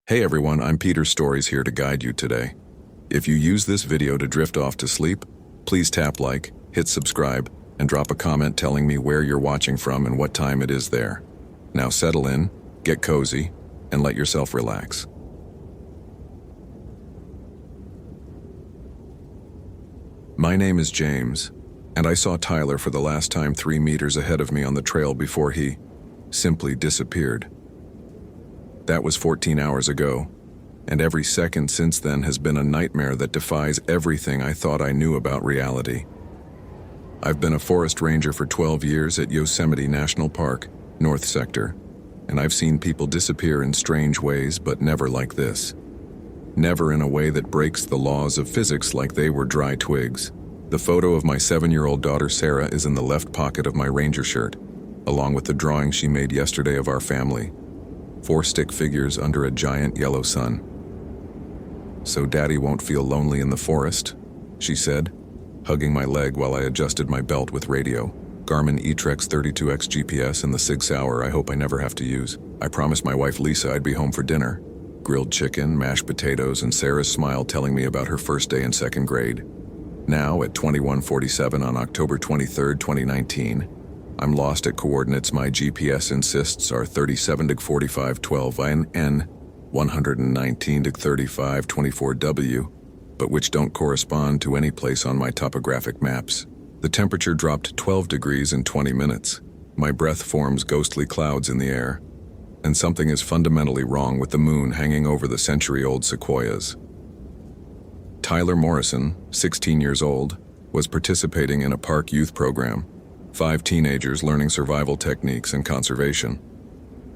Hey everyone, I'm Peter Stories here to guide you today. If you use this video to drift off to sleep, please tap like, hit subscribe, and drop a comment telling me where you're watching from and what time it is there. Now settle in, get cozy, and let yourself relax. My name is James, and I saw Tyler for the last time 3 meters ahead of me on the trail before he simply disappeared. That was 14 hours ago, and every second since then has been a nightmare that defies everything I thought I knew about reality. I've been a forest ranger for 12 years at Yosemite National Park, North Sector, and I've seen people disappear in strange ways, but never like this. Never in a way that breaks the laws of physics like they were dry twigs. The photo of my 7-year-old daughter Sarah is in the left pocket of my ranger shirt, along with the drawing she made yesterday of our family. 4 stick figures under a giant yellow sun. "So Daddy won't feel lonely in the forest," she said, hugging my leg while I adjusted my belt with radio. Garmin eTrex 32X GPS and the Sig Sauer I hope I never have to use. I promised my wife Lisa I'd be home for dinner. Grilled chicken, mashed potatoes, and Sarah's smile telling me about her first day in 2nd grade. Now, at 21:47 on October 23, 2019, I'm lost at coordinates my GPS insists are 37-45-12 N 119-35-24W, but which don't correspond to any place on my topographic maps. The temperature dropped 12 degrees in 20 minutes. My breath forms ghostly clouds in the air, and something is fundamentally wrong with the moon hanging over the century-old sequoias. Tyler Morrison, 16 years old, was participating in a park youth program. 5 teenagers learning survival techniques and conservation.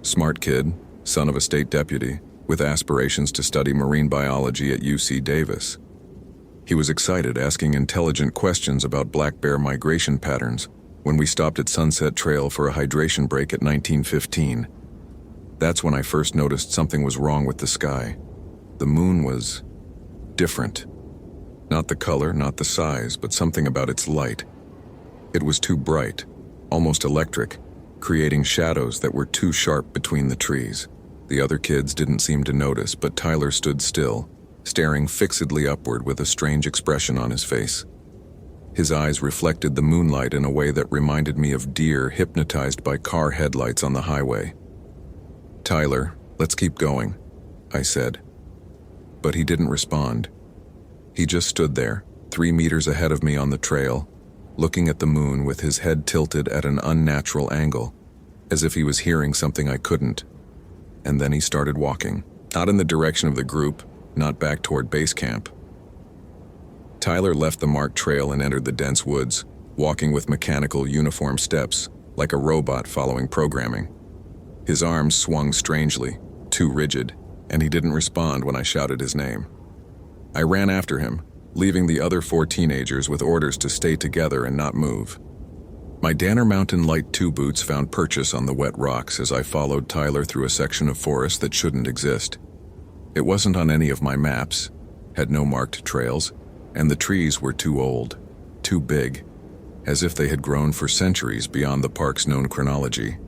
Smart kid, son of a state deputy, with aspirations to study marine biology at UC Davis. He was excited, asking intelligent questions about black bear migration patterns when we stopped at Sunset Trail for a hydration break at 19:15. That's when I first noticed something was wrong with the sky. The moon was different. Not the color, not the size, but something about its light. It was too bright, almost electric, creating shadows that were too sharp between the trees. The other kids didn't seem to notice, but Tyler stood still, staring fixedly upward with a strange expression on his face. His eyes reflected the moonlight in a way that reminded me of deer hypnotized by car headlights on the highway. "Tyler, let's keep going," I said. But he didn't respond. He just stood there, 3 meters ahead of me on the trail, looking at the moon with his head tilted at an unnatural angle, as if he was hearing something I couldn't. And then he started walking, not in the direction of the group, not back toward base camp. Tyler left the marked trail and entered the dense woods, walking with mechanical uniform steps, like a robot following programming. His arms swung strangely, too rigid, and he didn't respond when I shouted his name. I ran after him, leaving the other 4 teenagers with orders to stay together and not move. My Danner Mountain Light 2 boots found purchase on the wet rocks as I followed Tyler through a section of forest that shouldn't exist. It wasn't on any of my maps, had no marked trails, and the trees were too old, too big, as if they had grown for centuries beyond the park's known chronology.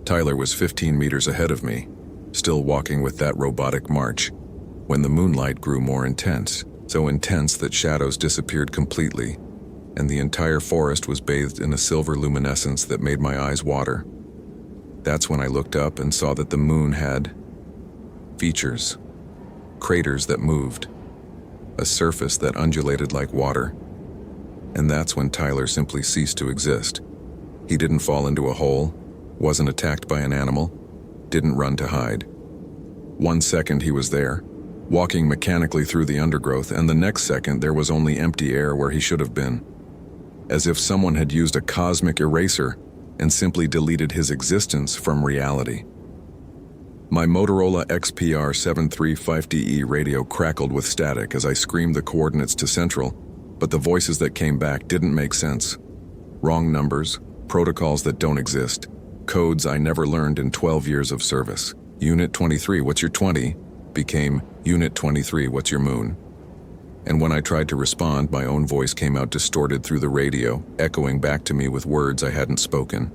Tyler was 15 meters ahead of me, still walking with that robotic march, when the moonlight grew more intense. So intense that shadows disappeared completely, and the entire forest was bathed in a silver luminescence that made my eyes water. That's when I looked up and saw that the moon had features, craters that moved, a surface that undulated like water. And that's when Tyler simply ceased to exist. He didn't fall into a hole, wasn't attacked by an animal, didn't run to hide. 1 second he was there, walking mechanically through the undergrowth, and the next second there was only empty air where he should have been. As if someone had used a cosmic eraser and simply deleted his existence from reality. My Motorola XPR 735DE radio crackled with static as I screamed the coordinates to Central, but the voices that came back didn't make sense. Wrong numbers, protocols that don't exist, codes I never learned in 12 years of service. Unit 23, what's your 20? Became Unit 23, what's your moon? And when I tried to respond, my own voice came out distorted through the radio, echoing back to me with words I hadn't spoken.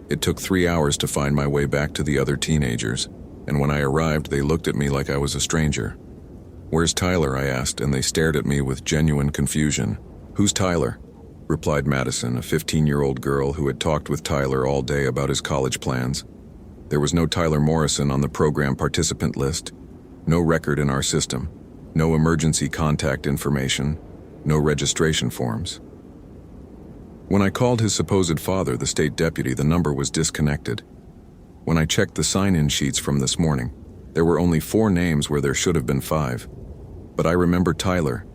It took 3 hours to find my way back to the other teenagers, and when I arrived, they looked at me like I was a stranger. "Where's Tyler?" I asked, and they stared at me with genuine confusion. "Who's Tyler?" replied Madison, a 15-year-old girl who had talked with Tyler all day about his college plans. There was no Tyler Morrison on the program participant list, no record in our system, no emergency contact information, no registration forms. When I called his supposed father, the state deputy, the number was disconnected. When I checked the sign-in sheets from this morning, there were only 4 names where there should have been 5. But I remember Tyler.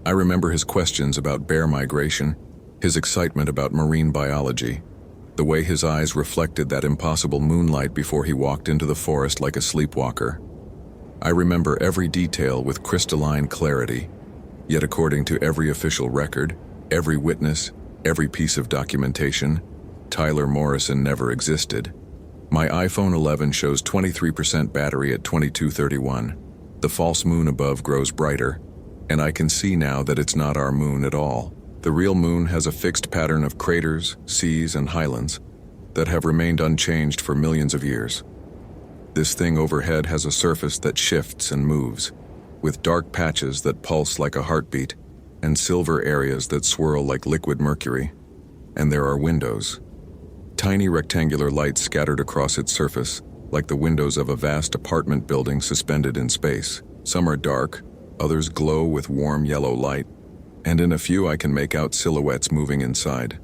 I remember his questions about bear migration, his excitement about marine biology, the way his eyes reflected that impossible moonlight before he walked into the forest like a sleepwalker. I remember every detail with crystalline clarity, yet according to every official record, every witness, every piece of documentation, Tyler Morrison never existed. My iPhone 11 shows 23% battery at 22:31. The false moon above grows brighter, and I can see now that it's not our moon at all. The real moon has a fixed pattern of craters, seas, and highlands that have remained unchanged for millions of years. This thing overhead has a surface that shifts and moves, with dark patches that pulse like a heartbeat, and silver areas that swirl like liquid mercury. And there are windows. Tiny rectangular lights scattered across its surface, like the windows of a vast apartment building suspended in space. Some are dark, others glow with warm yellow light, and in a few I can make out silhouettes moving inside.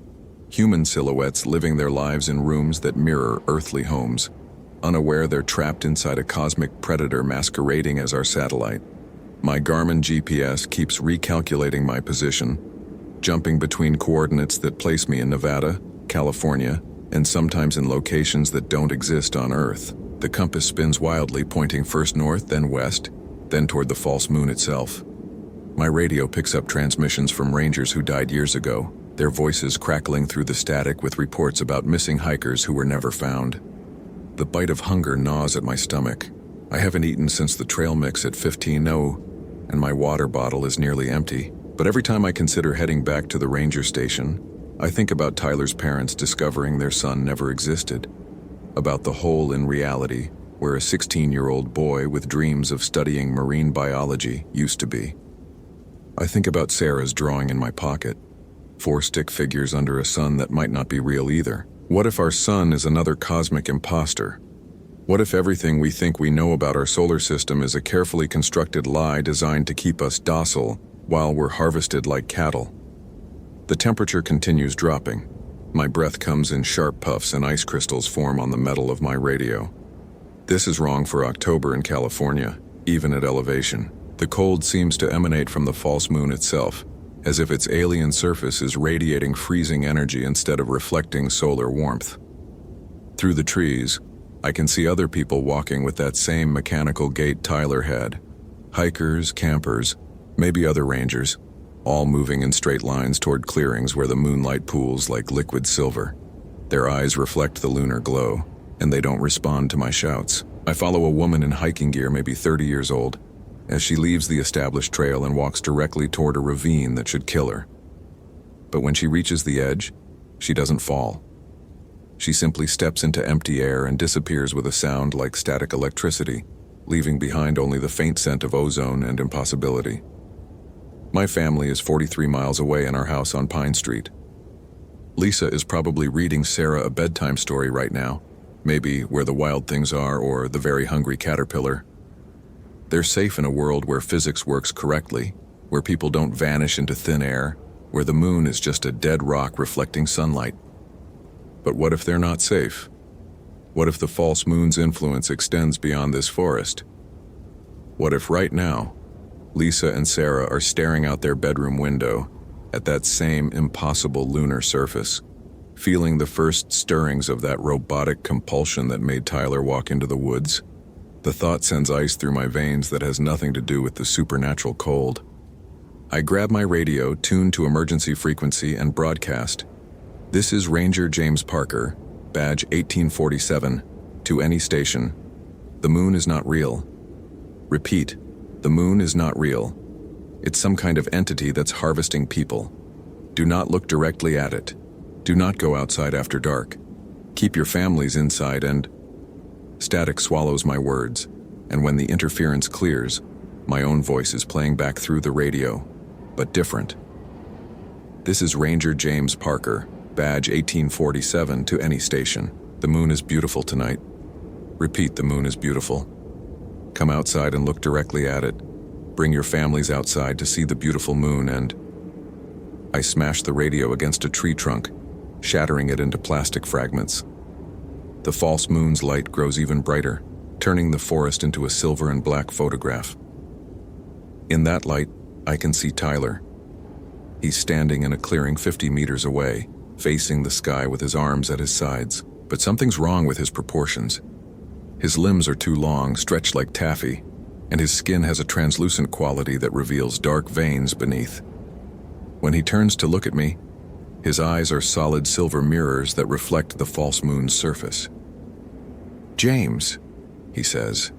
Human silhouettes living their lives in rooms that mirror earthly homes, unaware they're trapped inside a cosmic predator masquerading as our satellite. My Garmin GPS keeps recalculating my position, jumping between coordinates that place me in Nevada, California, and sometimes in locations that don't exist on Earth. The compass spins wildly, pointing first north, then west, then toward the false moon itself. My radio picks up transmissions from rangers who died years ago, their voices crackling through the static with reports about missing hikers who were never found. The bite of hunger gnaws at my stomach. I haven't eaten since the trail mix at 15:00, and my water bottle is nearly empty. But every time I consider heading back to the ranger station, I think about Tyler's parents discovering their son never existed, about the hole in reality where a 16-year-old boy with dreams of studying marine biology used to be. I think about Sarah's drawing in my pocket, 4 stick figures under a sun that might not be real either. What if our sun is another cosmic imposter? What if everything we think we know about our solar system is a carefully constructed lie designed to keep us docile while we're harvested like cattle? The temperature continues dropping. My breath comes in sharp puffs and ice crystals form on the metal of my radio. This is wrong for October in California, even at elevation. The cold seems to emanate from the false moon itself, as if its alien surface is radiating freezing energy instead of reflecting solar warmth. Through the trees, I can see other people walking with that same mechanical gait Tyler had. Hikers, campers, maybe other rangers, all moving in straight lines toward clearings where the moonlight pools like liquid silver. Their eyes reflect the lunar glow, and they don't respond to my shouts. I follow a woman in hiking gear, maybe 30 years old, as she leaves the established trail and walks directly toward a ravine that should kill her. But when she reaches the edge, she doesn't fall. She simply steps into empty air and disappears with a sound like static electricity, leaving behind only the faint scent of ozone and impossibility. My family is 43 miles away in our house on Pine Street. Lisa is probably reading Sarah a bedtime story right now, maybe Where the Wild Things Are or The Very Hungry Caterpillar. They're safe in a world where physics works correctly, where people don't vanish into thin air, where the moon is just a dead rock reflecting sunlight. But what if they're not safe? What if the false moon's influence extends beyond this forest? What if right now, Lisa and Sarah are staring out their bedroom window at that same impossible lunar surface, feeling the first stirrings of that robotic compulsion that made Tyler walk into the woods? The thought sends ice through my veins that has nothing to do with the supernatural cold. I grab my radio, tuned to emergency frequency, and broadcast. This is Ranger James Parker, badge 1847, to any station. The moon is not real. Repeat, the moon is not real. It's some kind of entity that's harvesting people. Do not look directly at it. Do not go outside after dark. Keep your families inside and... Static swallows my words, and when the interference clears, my own voice is playing back through the radio, but different. This is Ranger James Parker, badge 1847 to any station. The moon is beautiful tonight. Repeat, the moon is beautiful. Come outside and look directly at it. Bring your families outside to see the beautiful moon and... I smash the radio against a tree trunk, shattering it into plastic fragments. The false moon's light grows even brighter, turning the forest into a silver and black photograph. In that light, I can see Tyler. He's standing in a clearing 50 meters away, facing the sky with his arms at his sides. But something's wrong with his proportions. His limbs are too long, stretched like taffy, and his skin has a translucent quality that reveals dark veins beneath. When he turns to look at me, his eyes are solid silver mirrors that reflect the false moon's surface. "James," he says.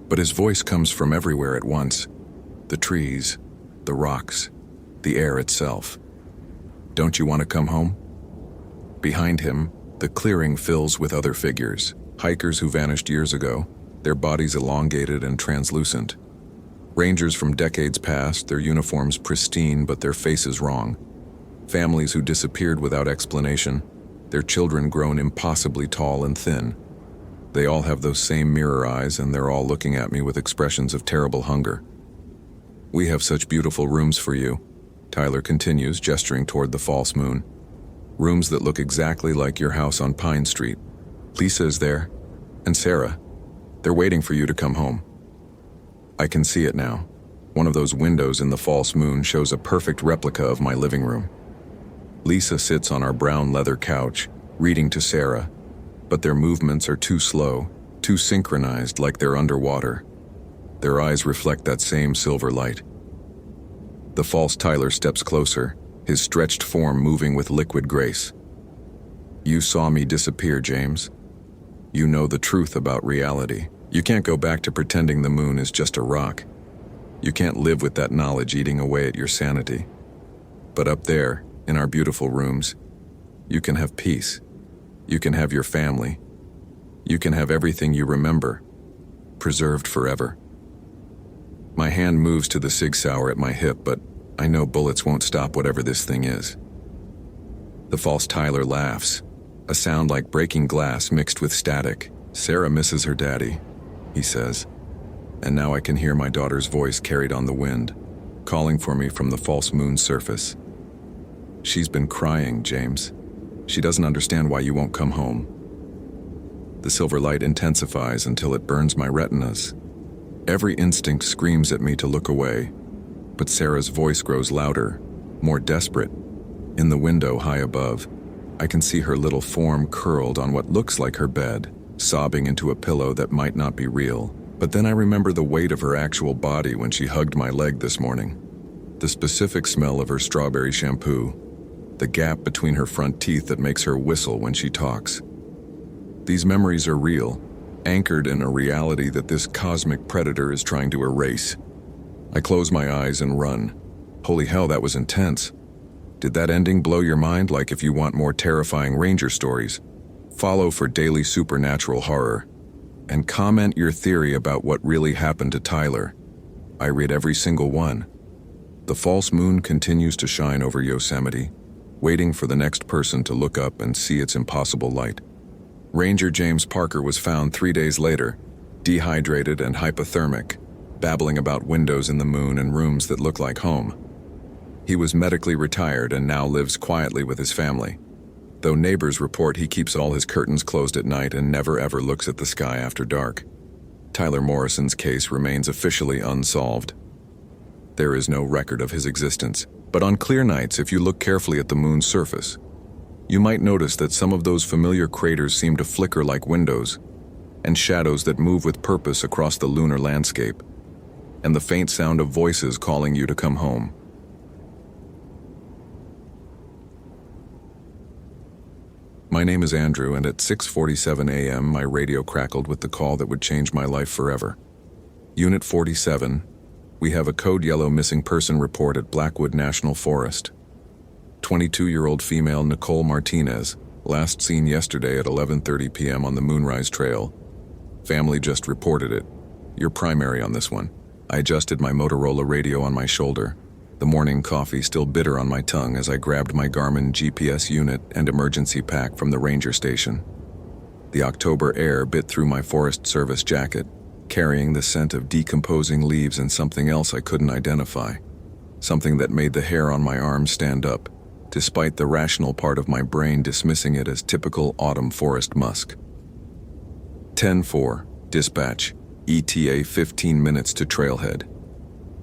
But his voice comes from everywhere at once. The trees, the rocks, the air itself. "Don't you want to come home?" Behind him, the clearing fills with other figures, hikers who vanished years ago, their bodies elongated and translucent. Rangers from decades past, their uniforms pristine but their faces wrong. Families who disappeared without explanation, their children grown impossibly tall and thin. They all have those same mirror eyes, and they're all looking at me with expressions of terrible hunger. "We have such beautiful rooms for you," Tyler continues, gesturing toward the false moon. "Rooms that look exactly like your house on Pine Street. Lisa is there, and Sarah. They're waiting for you to come home." I can see it now. One of those windows in the false moon shows a perfect replica of my living room. Lisa sits on our brown leather couch, reading to Sarah, but their movements are too slow, too synchronized, like they're underwater. Their eyes reflect that same silver light. The false Tyler steps closer, his stretched form moving with liquid grace. "You saw me disappear, James. You know the truth about reality. You can't go back to pretending the moon is just a rock. You can't live with that knowledge eating away at your sanity. But up there, in our beautiful rooms, you can have peace. You can have your family. You can have everything you remember, preserved forever." My hand moves to the Sig Sauer at my hip, but I know bullets won't stop whatever this thing is. The false Tyler laughs, a sound like breaking glass mixed with static. "Sarah misses her daddy," he says, and now I can hear my daughter's voice carried on the wind, calling for me from the false moon's surface. "She's been crying, James. She doesn't understand why you won't come home." The silver light intensifies until it burns my retinas. Every instinct screams at me to look away, but Sarah's voice grows louder, more desperate. In the window high above, I can see her little form curled on what looks like her bed, sobbing into a pillow that might not be real. But then I remember the weight of her actual body when she hugged my leg this morning. The specific smell of her strawberry shampoo, the gap between her front teeth that makes her whistle when she talks. These memories are real, anchored in a reality that this cosmic predator is trying to erase. I close my eyes and run. Holy hell, that was intense. Did that ending blow your mind? Like, if you want more terrifying Ranger stories, follow for daily supernatural horror. And comment your theory about what really happened to Tyler. I read every single one. The false moon continues to shine over Yosemite, waiting for the next person to look up and see its impossible light. Ranger James Parker was found 3 days later, dehydrated and hypothermic, babbling about windows in the moon and rooms that look like home. He was medically retired and now lives quietly with his family, though neighbors report he keeps all his curtains closed at night and never ever looks at the sky after dark. Tyler Morrison's case remains officially unsolved. There is no record of his existence, but on clear nights, if you look carefully at the moon's surface, you might notice that some of those familiar craters seem to flicker like windows, and shadows that move with purpose across the lunar landscape, and the faint sound of voices calling you to come home. My name is Andrew, and at 6:47 a.m. my radio crackled with the call that would change my life forever. Unit 47, we have a code yellow missing person report at Blackwood National Forest. 22-year-old female Nicole Martinez, last seen yesterday at 11:30 p.m. on the Moonrise Trail, Family just reported it. You're primary on this one. I adjusted my Motorola radio on my shoulder, the morning coffee still bitter on my tongue as I grabbed my Garmin GPS unit and emergency pack from the ranger station. The October air bit through my Forest Service jacket, carrying the scent of decomposing leaves and something else I couldn't identify. Something that made the hair on my arm stand up, despite the rational part of my brain dismissing it as typical autumn forest musk. 10-4, dispatch, ETA 15 minutes to trailhead.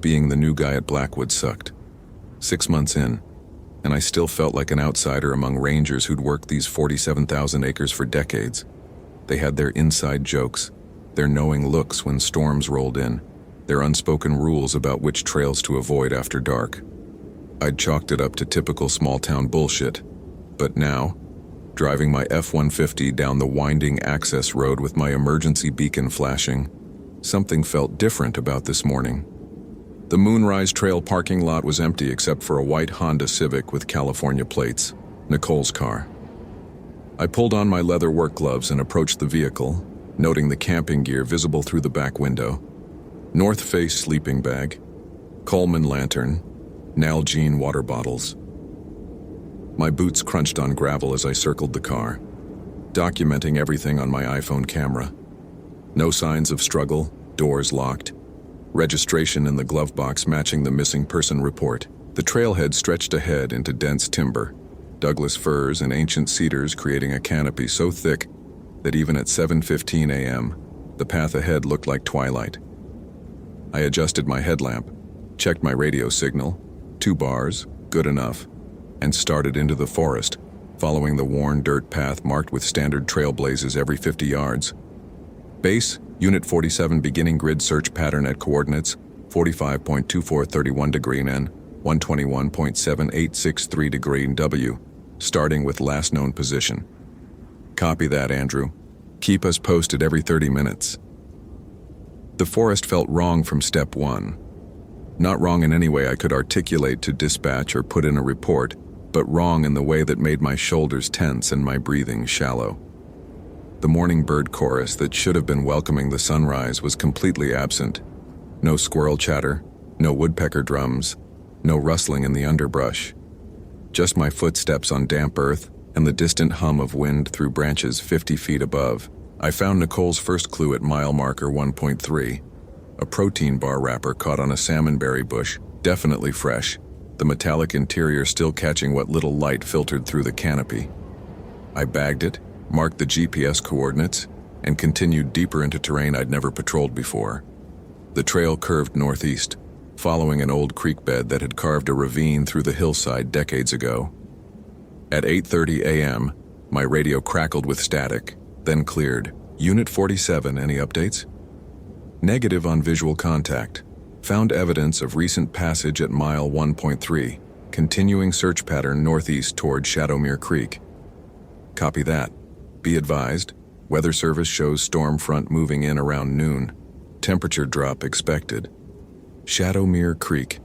Being the new guy at Blackwood sucked. 6 months in, and I still felt like an outsider among rangers who'd worked these 47,000 acres for decades. They had their inside jokes, their knowing looks when storms rolled in, their unspoken rules about which trails to avoid after dark. I'd chalked it up to typical small-town bullshit, but now, driving my F-150 down the winding access road with my emergency beacon flashing, something felt different about this morning. The Moonrise Trail parking lot was empty except for a white Honda Civic with California plates, Nicole's car. I pulled on my leather work gloves and approached the vehicle, noting the camping gear visible through the back window. North Face sleeping bag, Coleman lantern, Nalgene water bottles. My boots crunched on gravel as I circled the car, documenting everything on my iPhone camera. No signs of struggle, doors locked. Registration in the glove box matching the missing person report. The trailhead stretched ahead into dense timber, Douglas firs and ancient cedars creating a canopy so thick that even at 7:15 a.m., the path ahead looked like twilight. I adjusted my headlamp, checked my radio signal, 2 bars, good enough, and started into the forest, following the worn dirt path marked with standard trail blazes every 50 yards. Base, Unit 47 beginning grid search pattern at coordinates 45.2431 degree N, 121.7863 degree W, starting with last known position. Copy that, Andrew. Keep us posted every 30 minutes. The forest felt wrong from step 1. Not wrong in any way I could articulate to dispatch or put in a report, but wrong in the way that made my shoulders tense and my breathing shallow. The morning bird chorus that should have been welcoming the sunrise was completely absent. No squirrel chatter, no woodpecker drums, no rustling in the underbrush. Just my footsteps on damp earth and the distant hum of wind through branches 50 feet above. I found Nicole's first clue at mile marker 1.3. A protein bar wrapper caught on a salmonberry bush, definitely fresh, the metallic interior still catching what little light filtered through the canopy. I bagged it, marked the GPS coordinates, and continued deeper into terrain I'd never patrolled before. The trail curved northeast, following an old creek bed that had carved a ravine through the hillside decades ago. At 8:30 a.m., my radio crackled with static, then cleared. Unit 47, any updates? Negative on visual contact. Found evidence of recent passage at mile 1.3, continuing search pattern northeast toward Shadowmere Creek. Copy that. Be advised, Weather Service shows storm front moving in around noon. Temperature drop expected. Shadowmere Creek.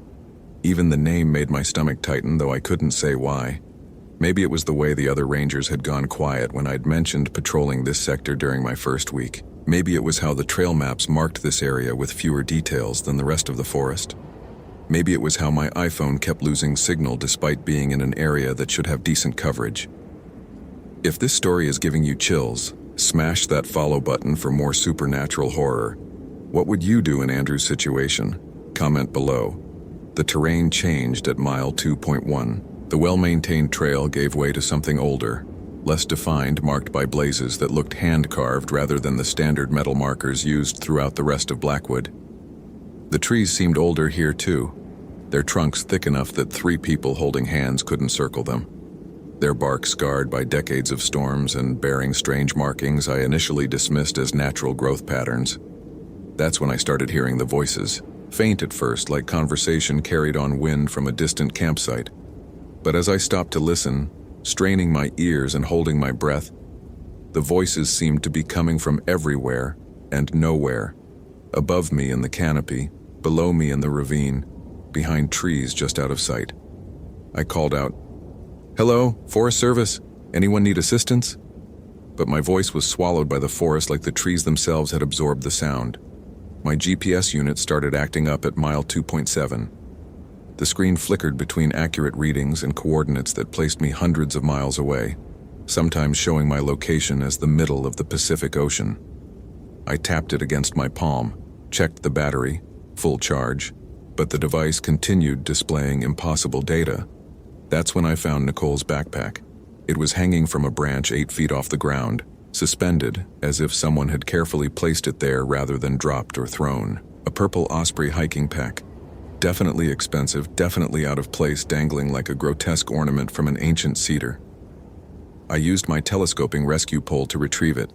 Even the name made my stomach tighten, though I couldn't say why. Maybe it was the way the other rangers had gone quiet when I'd mentioned patrolling this sector during my first week. Maybe it was how the trail maps marked this area with fewer details than the rest of the forest. Maybe it was how my iPhone kept losing signal despite being in an area that should have decent coverage. If this story is giving you chills, smash that follow button for more supernatural horror. What would you do in Andrew's situation? Comment below. The terrain changed at mile 2.1. The well-maintained trail gave way to something older, less defined, marked by blazes that looked hand-carved rather than the standard metal markers used throughout the rest of Blackwood. The trees seemed older here too, their trunks thick enough that 3 people holding hands couldn't circle them. Their bark scarred by decades of storms and bearing strange markings I initially dismissed as natural growth patterns. That's when I started hearing the voices, faint at first like conversation carried on wind from a distant campsite. But as I stopped to listen, straining my ears and holding my breath, the voices seemed to be coming from everywhere and nowhere. Above me in the canopy, below me in the ravine, behind trees just out of sight. I called out, "Hello, Forest Service, anyone need assistance?" but my voice was swallowed by the forest like the trees themselves had absorbed the sound. My GPS unit started acting up at mile 2.7. The screen flickered between accurate readings and coordinates that placed me hundreds of miles away, sometimes showing my location as the middle of the Pacific Ocean. I tapped it against my palm, checked the battery, full charge, but the device continued displaying impossible data. That's when I found Nicole's backpack. It was hanging from a branch 8 feet off the ground, suspended as if someone had carefully placed it there rather than dropped or thrown. A purple Osprey hiking pack. Definitely expensive, definitely out of place, dangling like a grotesque ornament from an ancient cedar. I used my telescoping rescue pole to retrieve it,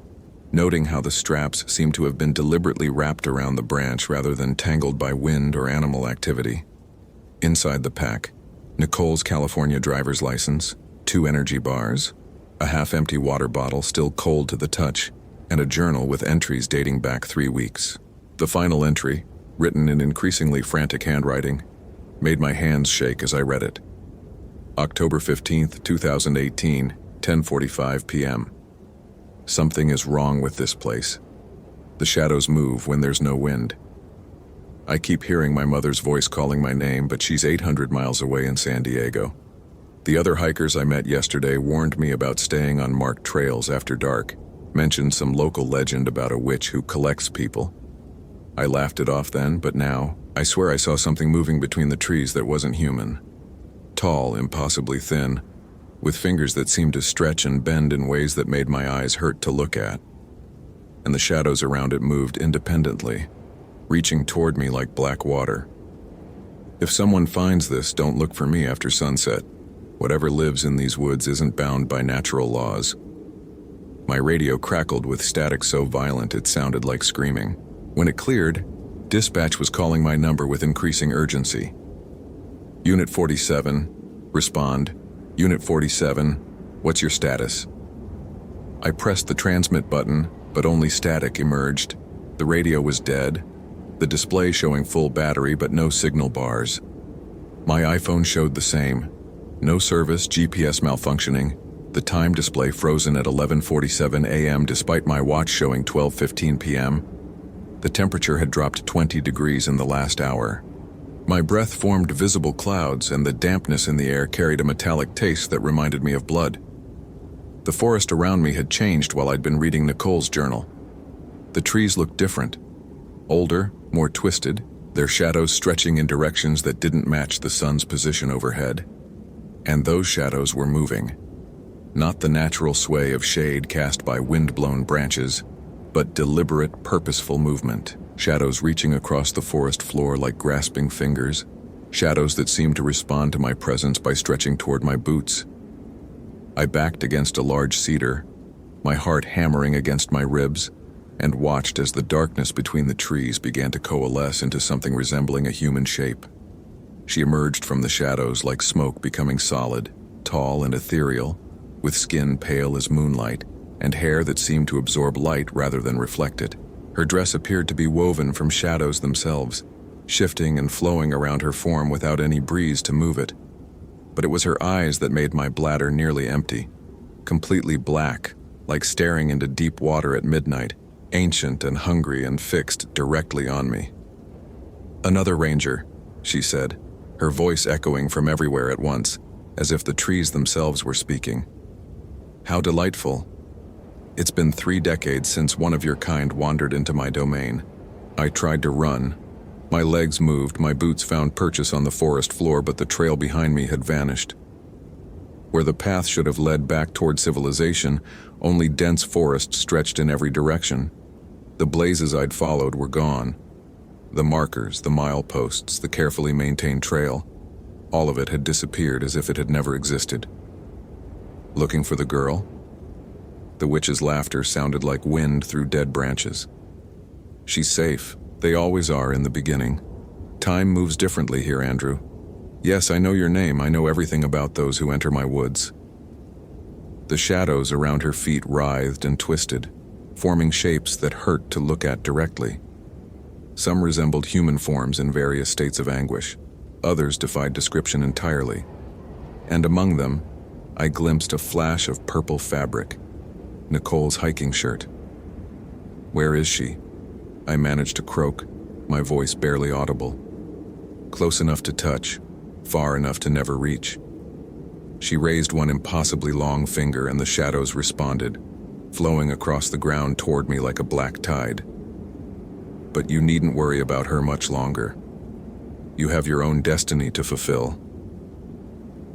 noting how the straps seemed to have been deliberately wrapped around the branch rather than tangled by wind or animal activity. Inside the pack, Nicole's California driver's license, 2 energy bars, a half-empty water bottle still cold to the touch, and a journal with entries dating back 3 weeks. The final entry, written in increasingly frantic handwriting, made my hands shake as I read it. October 15th, 2018, 10:45 p.m. Something is wrong with this place. The shadows move when there's no wind. I keep hearing my mother's voice calling my name, but she's 800 miles away in San Diego. The other hikers I met yesterday warned me about staying on marked trails after dark, mentioned some local legend about a witch who collects people. I laughed it off then, but now, I swear I saw something moving between the trees that wasn't human. Tall, impossibly thin, with fingers that seemed to stretch and bend in ways that made my eyes hurt to look at. And the shadows around it moved independently, reaching toward me like black water. If someone finds this, don't look for me after sunset. Whatever lives in these woods isn't bound by natural laws. My radio crackled with static so violent it sounded like screaming. When it cleared, dispatch was calling my number with increasing urgency. Unit 47, respond. Unit 47, what's your status? I pressed the transmit button, but only static emerged. The radio was dead, the display showing full battery but no signal bars. My iPhone showed the same. No service, GPS malfunctioning, the time display frozen at 11:47 a.m. despite my watch showing 12:15 p.m. The temperature had dropped 20 degrees in the last hour. My breath formed visible clouds, and the dampness in the air carried a metallic taste that reminded me of blood. The forest around me had changed while I'd been reading Nicole's journal. The trees looked different. Older, more twisted, their shadows stretching in directions that didn't match the sun's position overhead. And those shadows were moving. Not the natural sway of shade cast by wind-blown branches, but deliberate, purposeful movement. Shadows reaching across the forest floor like grasping fingers. Shadows that seemed to respond to my presence by stretching toward my boots. I backed against a large cedar, my heart hammering against my ribs, and watched as the darkness between the trees began to coalesce into something resembling a human shape. She emerged from the shadows like smoke becoming solid, tall and ethereal, with skin pale as moonlight, and hair that seemed to absorb light rather than reflect it. Her dress appeared to be woven from shadows themselves, shifting and flowing around her form without any breeze to move it. But it was her eyes that made my bladder nearly empty, completely black, like staring into deep water at midnight, ancient and hungry and fixed directly on me. "Another ranger," she said, her voice echoing from everywhere at once, as if the trees themselves were speaking. "How delightful. It's been 3 decades since one of your kind wandered into my domain. I tried to run. My legs moved, my boots found purchase on the forest floor, but the trail behind me had vanished. Where the path should have led back toward civilization, only dense forest stretched in every direction. The blazes I'd followed were gone. The markers, the mileposts, the carefully maintained trail, all of it had disappeared as if it had never existed. Looking for the girl?" The witch's laughter sounded like wind through dead branches. "She's safe. They always are in the beginning. Time moves differently here, Andrew. Yes, I know your name. I know everything about those who enter my woods." The shadows around her feet writhed and twisted, forming shapes that hurt to look at directly. Some resembled human forms in various states of anguish. Others defied description entirely. And among them, I glimpsed a flash of purple fabric. Nicole's hiking shirt. Where is she? I managed to croak, my voice barely audible. Close enough to touch, far enough to never reach. She raised one impossibly long finger and the shadows responded, flowing across the ground toward me like a black tide. But you needn't worry about her much longer. You have your own destiny to fulfill.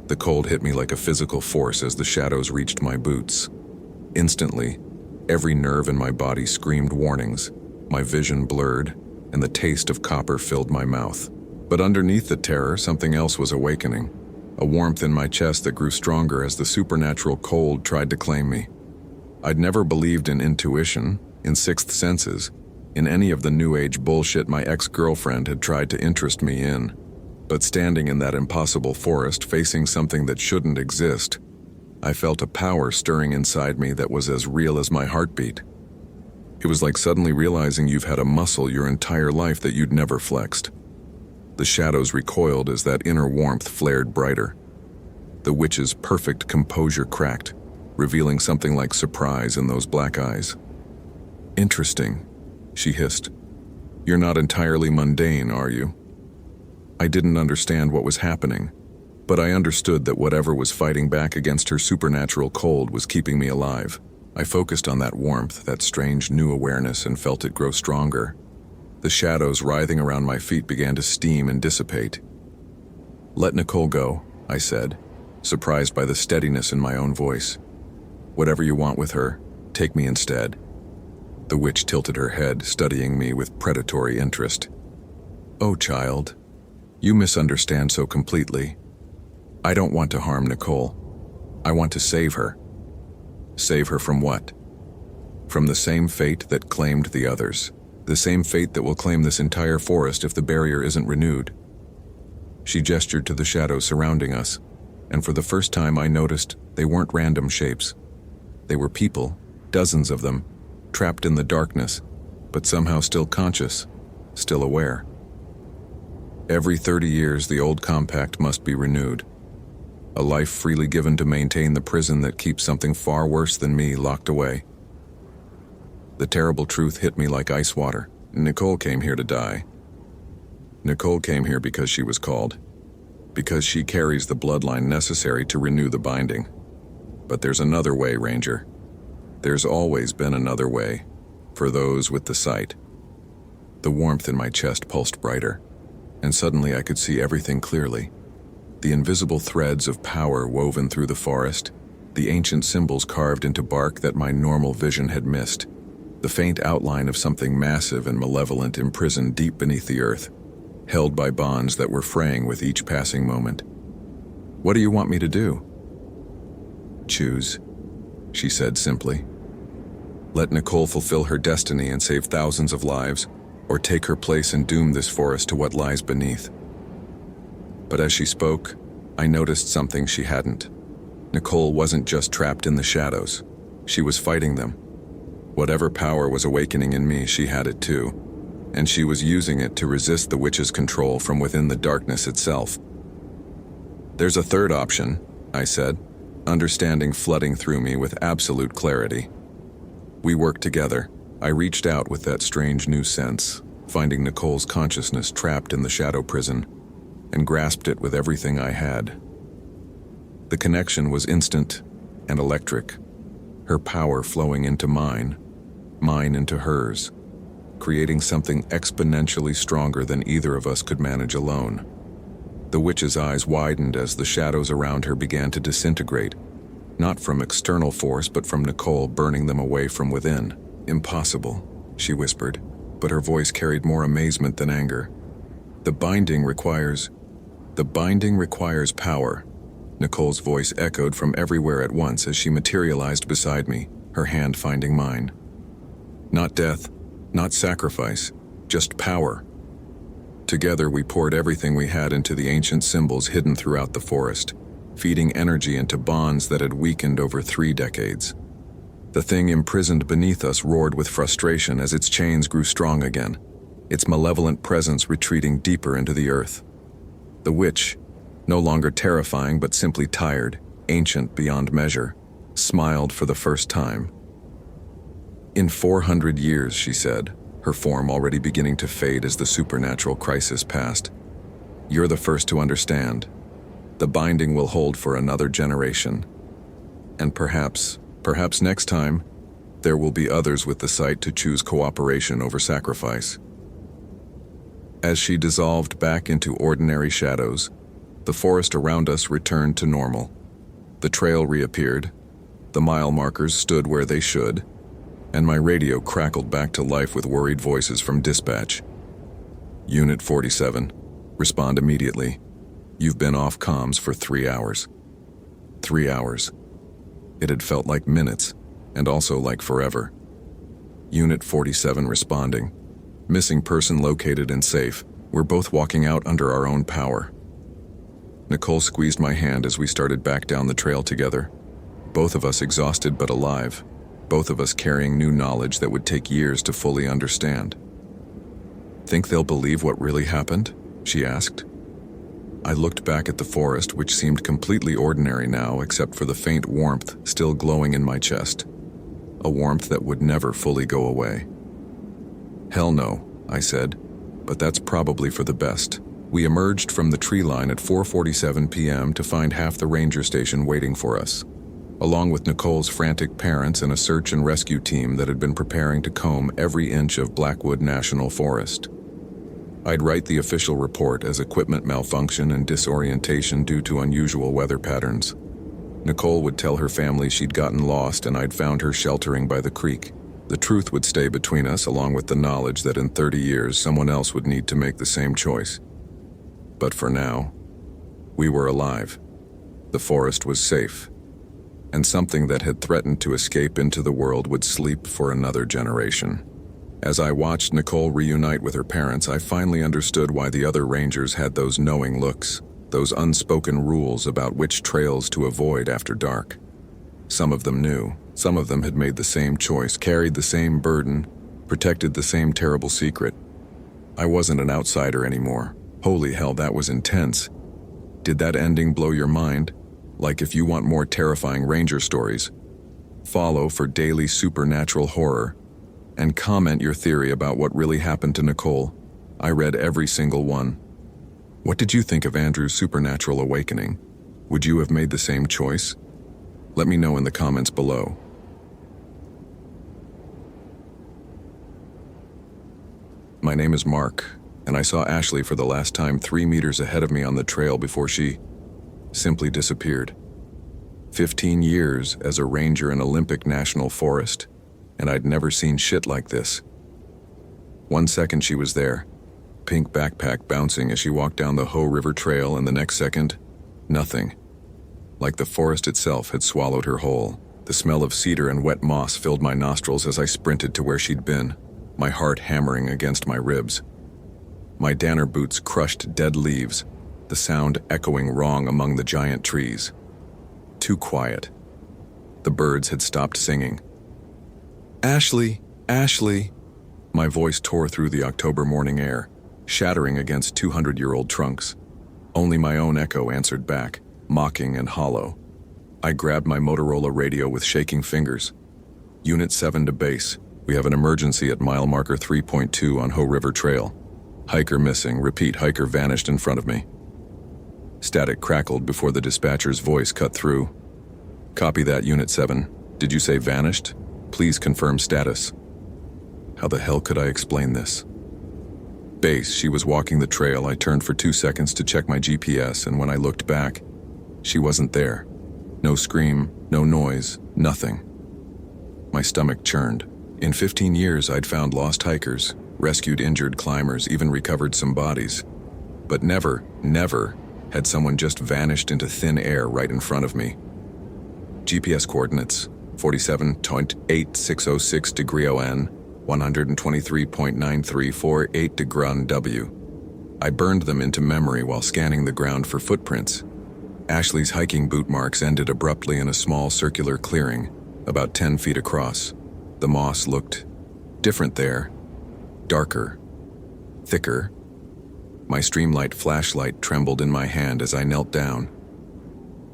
The cold hit me like a physical force as the shadows reached my boots. Instantly, every nerve in my body screamed warnings, my vision blurred, and the taste of copper filled my mouth. But underneath the terror, something else was awakening, a warmth in my chest that grew stronger as the supernatural cold tried to claim me. I'd never believed in intuition, in sixth senses, in any of the new age bullshit my ex-girlfriend had tried to interest me in. But standing in that impossible forest, facing something that shouldn't exist, I felt a power stirring inside me that was as real as my heartbeat. It was like suddenly realizing you've had a muscle your entire life that you'd never flexed. The shadows recoiled as that inner warmth flared brighter. The witch's perfect composure cracked, revealing something like surprise in those black eyes. "Interesting," she hissed. "You're not entirely mundane, are you?" I didn't understand what was happening, but I understood that whatever was fighting back against her supernatural cold was keeping me alive. I focused on that warmth, that strange new awareness, and felt it grow stronger. The shadows writhing around my feet began to steam and dissipate. "Let Nicole go," I said, surprised by the steadiness in my own voice. "Whatever you want with her, take me instead." The witch tilted her head, studying me with predatory interest. "Oh, child, you misunderstand so completely. I don't want to harm Nicole. I want to save her." "Save her from what?" "From the same fate that claimed the others. The same fate that will claim this entire forest if the barrier isn't renewed." She gestured to the shadows surrounding us, and for the first time I noticed they weren't random shapes. They were people, dozens of them, trapped in the darkness, but somehow still conscious, still aware. Every 30 years the old compact must be renewed. A life freely given to maintain the prison that keeps something far worse than me locked away. The terrible truth hit me like ice water. Nicole came here to die. Nicole came here because she was called. Because she carries the bloodline necessary to renew the binding. But there's another way, Ranger. There's always been another way, for those with the sight. The warmth in my chest pulsed brighter, and suddenly I could see everything clearly. The invisible threads of power woven through the forest, the ancient symbols carved into bark that my normal vision had missed, the faint outline of something massive and malevolent imprisoned deep beneath the earth, held by bonds that were fraying with each passing moment. "What do you want me to do?" "Choose," she said simply. "Let Nicole fulfill her destiny and save thousands of lives, or take her place and doom this forest to what lies beneath." But as she spoke, I noticed something she hadn't. Nicole wasn't just trapped in the shadows. She was fighting them. Whatever power was awakening in me, she had it too, and she was using it to resist the witch's control from within the darkness itself. "There's a third option," I said, understanding flooding through me with absolute clarity. We worked together. I reached out with that strange new sense, finding Nicole's consciousness trapped in the shadow prison, and grasped it with everything I had. The connection was instant and electric, her power flowing into mine into hers, creating something exponentially stronger than either of us could manage alone. The witch's eyes widened as the shadows around her began to disintegrate, not from external force but from Nicole burning them away from within. "Impossible," she whispered, but her voice carried more amazement than anger. The binding requires power." Nicole's voice echoed from everywhere at once as she materialized beside me, her hand finding mine. "Not death, not sacrifice, just power." Together we poured everything we had into the ancient symbols hidden throughout the forest, feeding energy into bonds that had weakened over 3 decades. The thing imprisoned beneath us roared with frustration as its chains grew strong again, its malevolent presence retreating deeper into the earth. The witch, no longer terrifying but simply tired, ancient beyond measure, smiled for the first time. In 400 years, she said, her form already beginning to fade as the supernatural crisis passed. You're the first to understand. The binding will hold for another generation. And perhaps next time, there will be others with the sight to choose cooperation over sacrifice. As she dissolved back into ordinary shadows, the forest around us returned to normal. The trail reappeared, the mile markers stood where they should, and my radio crackled back to life with worried voices from dispatch. Unit 47, respond immediately. You've been off comms for 3 hours. 3 hours. It had felt like minutes, and also like forever. Unit 47 responding. Missing person located and safe. We're both walking out under our own power. Nicole squeezed my hand as we started back down the trail together. Both of us exhausted but alive. Both of us carrying new knowledge that would take years to fully understand. Think they'll believe what really happened? She asked. I looked back at the forest, which seemed completely ordinary now except for the faint warmth still glowing in my chest. A warmth that would never fully go away. Hell no, I said, but that's probably for the best. We emerged from the tree line at 4:47 p.m. to find half the ranger station waiting for us, along with Nicole's frantic parents and a search and rescue team that had been preparing to comb every inch of Blackwood National Forest. I'd write the official report as equipment malfunction and disorientation due to unusual weather patterns. Nicole would tell her family she'd gotten lost and I'd found her sheltering by the creek. The truth would stay between us, along with the knowledge that in 30 years someone else would need to make the same choice. But for now, we were alive. The forest was safe, and something that had threatened to escape into the world would sleep for another generation. As I watched Nicole reunite with her parents, I finally understood why the other rangers had those knowing looks, those unspoken rules about which trails to avoid after dark. Some of them knew. Some of them had made the same choice, carried the same burden, protected the same terrible secret. I wasn't an outsider anymore. Holy hell, that was intense. Did that ending blow your mind? Like if you want more terrifying ranger stories, follow for daily supernatural horror, and comment your theory about what really happened to Nicole. I read every single one. What did you think of Andrew's supernatural awakening? Would you have made the same choice? Let me know in the comments below. My name is Mark, and I saw Ashley for the last time 3 meters ahead of me on the trail before she simply disappeared. 15 years as a ranger in Olympic National Forest, and I'd never seen shit like this. 1 second she was there, pink backpack bouncing as she walked down the Hoh River Trail, and the next second, nothing. Like the forest itself had swallowed her whole. The smell of cedar and wet moss filled my nostrils as I sprinted to where she'd been, my heart hammering against my ribs. My Danner boots crushed dead leaves, the sound echoing wrong among the giant trees. Too quiet. The birds had stopped singing. Ashley, Ashley. My voice tore through the October morning air, shattering against 200-year-old trunks. Only my own echo answered back, mocking and hollow. I grabbed my Motorola radio with shaking fingers. Unit 7 to base. We have an emergency at mile marker 3.2 on Hoh River Trail. Hiker missing. Repeat, hiker vanished in front of me. Static crackled before the dispatcher's voice cut through. Copy that, Unit 7. Did you say vanished? Please confirm status. How the hell could I explain this? Base, she was walking the trail. I turned for 2 seconds to check my GPS, and when I looked back, she wasn't there. No scream, no noise, nothing. My stomach churned. In 15 years, I'd found lost hikers, rescued injured climbers, even recovered some bodies. But never had someone just vanished into thin air right in front of me. GPS coordinates, 47.8606 degree ON, 123.9348 degree W. I burned them into memory while scanning the ground for footprints. Ashley's hiking boot marks ended abruptly in a small circular clearing, about 10 feet across. The moss looked different there, darker, thicker. My streamlight flashlight trembled in my hand as I knelt down.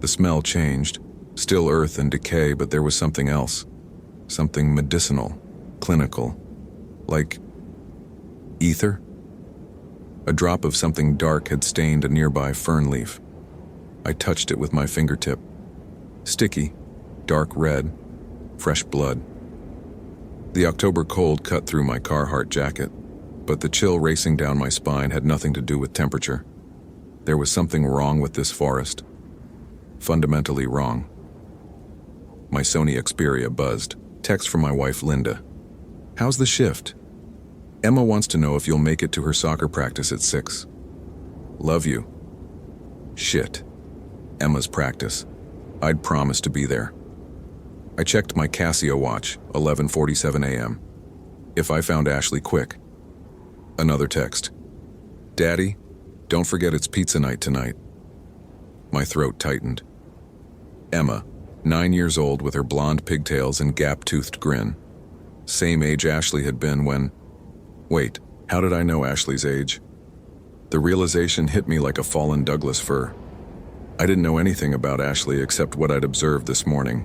The smell changed, still earth and decay, but there was something else, something medicinal. clinical, like ether. A drop of something dark had stained a nearby fern leaf. I touched it with my fingertip. Sticky, dark red, fresh blood. The October cold cut through my Carhartt jacket, but the chill racing down my spine had nothing to do with temperature. There was something wrong with this forest. Fundamentally wrong. My Sony Xperia buzzed. Text from my wife Linda. "How's the shift? Emma wants to know if you'll make it to her soccer practice at 6. Love you." Shit. Emma's practice. I'd promised to be there. I checked my Casio watch, 11:47 a.m. If I found Ashley quick. Another text. "Daddy, don't forget it's pizza night tonight." My throat tightened. Emma, 9 years old with her blonde pigtails and gap-toothed grin. Same age Ashley had been when... Wait, how did I know Ashley's age? The realization hit me like a fallen Douglas fir. I didn't know anything about Ashley except what I'd observed this morning.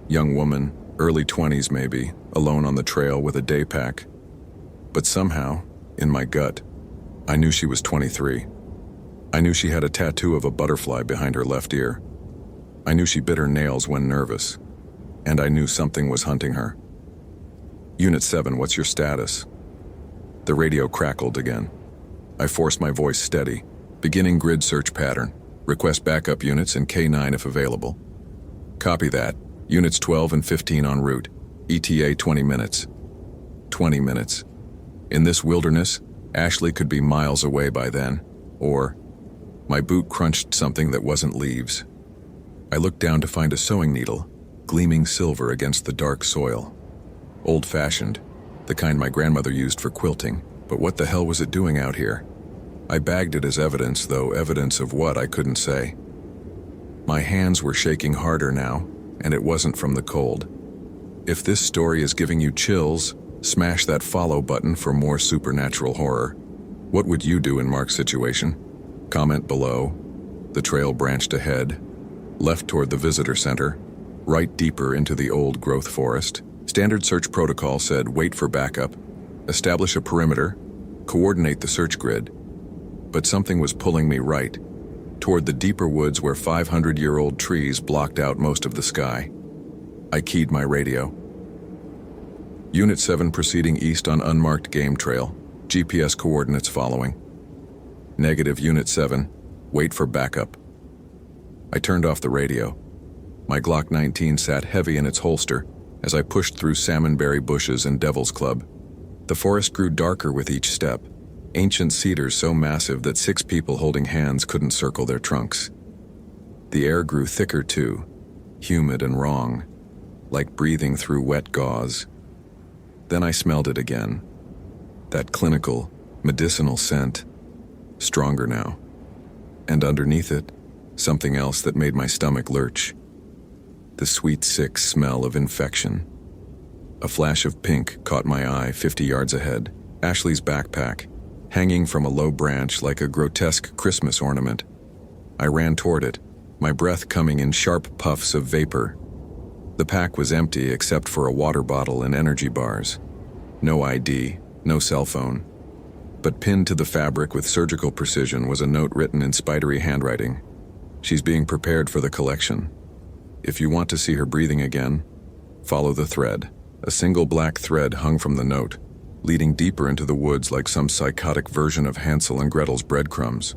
Young woman, early 20s maybe, alone on the trail with a day pack. But somehow, in my gut, I knew she was 23. I knew she had a tattoo of a butterfly behind her left ear. I knew she bit her nails when nervous. And I knew something was hunting her. "Unit 7, what's your status?" The radio crackled again. I forced my voice steady. "Beginning grid search pattern. Request backup units and K9 if available." "Copy that. Units 12 and 15 en route. ETA 20 minutes. 20 minutes. In this wilderness, Ashley could be miles away by then. Or, my boot crunched something that wasn't leaves. I looked down to find a sewing needle, gleaming silver against the dark soil. Old-fashioned, the kind my grandmother used for quilting, but what the hell was it doing out here? I bagged it as evidence, though evidence of what I couldn't say. My hands were shaking harder now, and it wasn't from the cold. If this story is giving you chills, smash that follow button for more supernatural horror. What would you do in Mark's situation? Comment below. The trail branched ahead, left toward the visitor center, right deeper into the old growth forest. Standard search protocol said wait for backup, establish a perimeter, coordinate the search grid. But something was pulling me right, toward the deeper woods where 500-year-old trees blocked out most of the sky. I keyed my radio. Unit 7 proceeding east on unmarked game trail, GPS coordinates following. Negative Unit 7, wait for backup. I turned off the radio. My Glock 19 sat heavy in its holster as I pushed through salmonberry bushes and Devil's Club. The forest grew darker with each step, ancient cedars so massive that 6 people holding hands couldn't circle their trunks. The air grew thicker too, humid and wrong, like breathing through wet gauze. Then I smelled it again. That clinical, medicinal scent, stronger now. And underneath it, something else that made my stomach lurch. The sweet, sick smell of infection. A flash of pink caught my eye 50 yards ahead. Ashley's backpack, hanging from a low branch like a grotesque Christmas ornament. I ran toward it, my breath coming in sharp puffs of vapor. The pack was empty except for a water bottle and energy bars. No ID, no cell phone. But pinned to the fabric with surgical precision was a note written in spidery handwriting. She's being prepared for the collection. If you want to see her breathing again, follow the thread. A single black thread hung from the note, leading deeper into the woods like some psychotic version of Hansel and Gretel's breadcrumbs.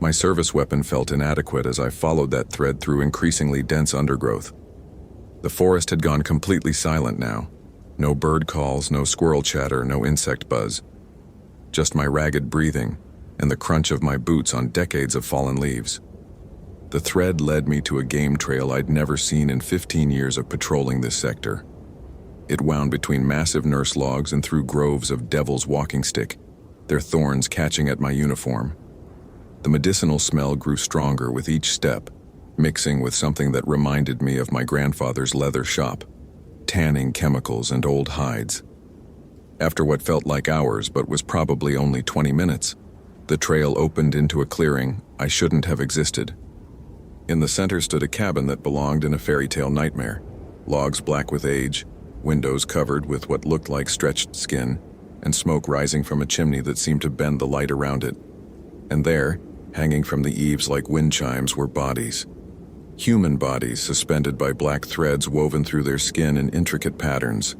My service weapon felt inadequate as I followed that thread through increasingly dense undergrowth. The forest had gone completely silent now. No bird calls, no squirrel chatter, no insect buzz. Just my ragged breathing and the crunch of my boots on decades of fallen leaves. The thread led me to a game trail I'd never seen in 15 years of patrolling this sector. It wound between massive nurse logs and through groves of devil's walking stick, their thorns catching at my uniform. The medicinal smell grew stronger with each step, mixing with something that reminded me of my grandfather's leather shop, tanning chemicals and old hides. After what felt like hours but was probably only 20 minutes, the trail opened into a clearing I shouldn't have existed. In the center stood a cabin that belonged in a fairy tale nightmare, logs black with age, windows covered with what looked like stretched skin, and smoke rising from a chimney that seemed to bend the light around it. And there, hanging from the eaves like wind chimes, were bodies. Human bodies suspended by black threads woven through their skin in intricate patterns.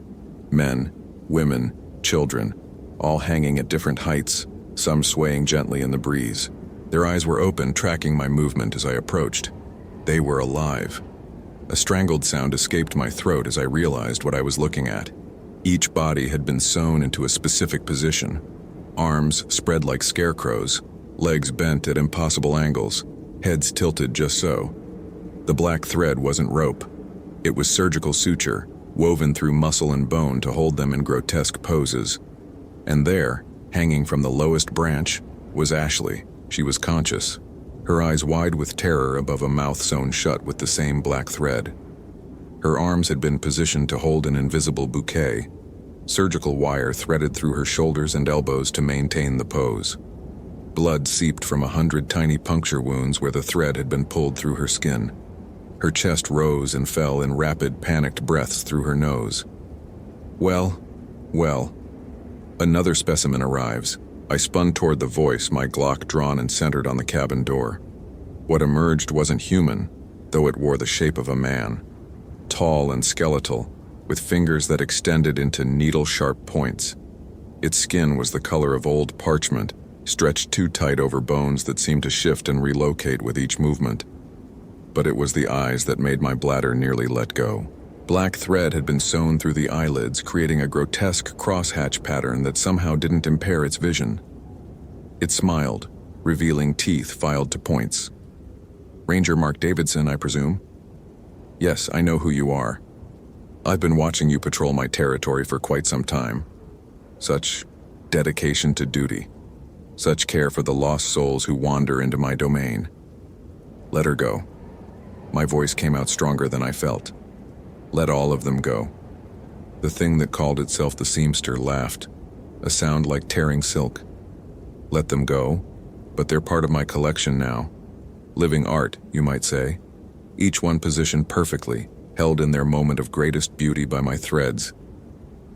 Men, women, children, all hanging at different heights, some swaying gently in the breeze. Their eyes were open, tracking my movement as I approached. They were alive. A strangled sound escaped my throat as I realized what I was looking at. Each body had been sewn into a specific position. Arms spread like scarecrows, legs bent at impossible angles, heads tilted just so. The black thread wasn't rope. It was surgical suture, woven through muscle and bone to hold them in grotesque poses. And there, hanging from the lowest branch, was Ashley. She was conscious, her eyes wide with terror above a mouth sewn shut with the same black thread. Her arms had been positioned to hold an invisible bouquet, surgical wire threaded through her shoulders and elbows to maintain the pose. Blood seeped from 100 tiny puncture wounds where the thread had been pulled through her skin. Her chest rose and fell in rapid, panicked breaths through her nose. Well. Another specimen arrives. I spun toward the voice, my Glock drawn and centered on the cabin door. What emerged wasn't human, though it wore the shape of a man. Tall and skeletal, with fingers that extended into needle-sharp points. Its skin was the color of old parchment, stretched too tight over bones that seemed to shift and relocate with each movement. But it was the eyes that made my bladder nearly let go. Black thread had been sewn through the eyelids, creating a grotesque crosshatch pattern that somehow didn't impair its vision. It smiled, revealing teeth filed to points. Ranger Mark Davidson, I presume? Yes, I know who you are. I've been watching you patrol my territory for quite some time. Such dedication to duty. Such care for the lost souls who wander into my domain. Let her go. My voice came out stronger than I felt. Let all of them go. The thing that called itself the seamster laughed, a sound like tearing silk. Let them go, but they're part of my collection now. Living art, you might say. Each one positioned perfectly, held in their moment of greatest beauty by my threads.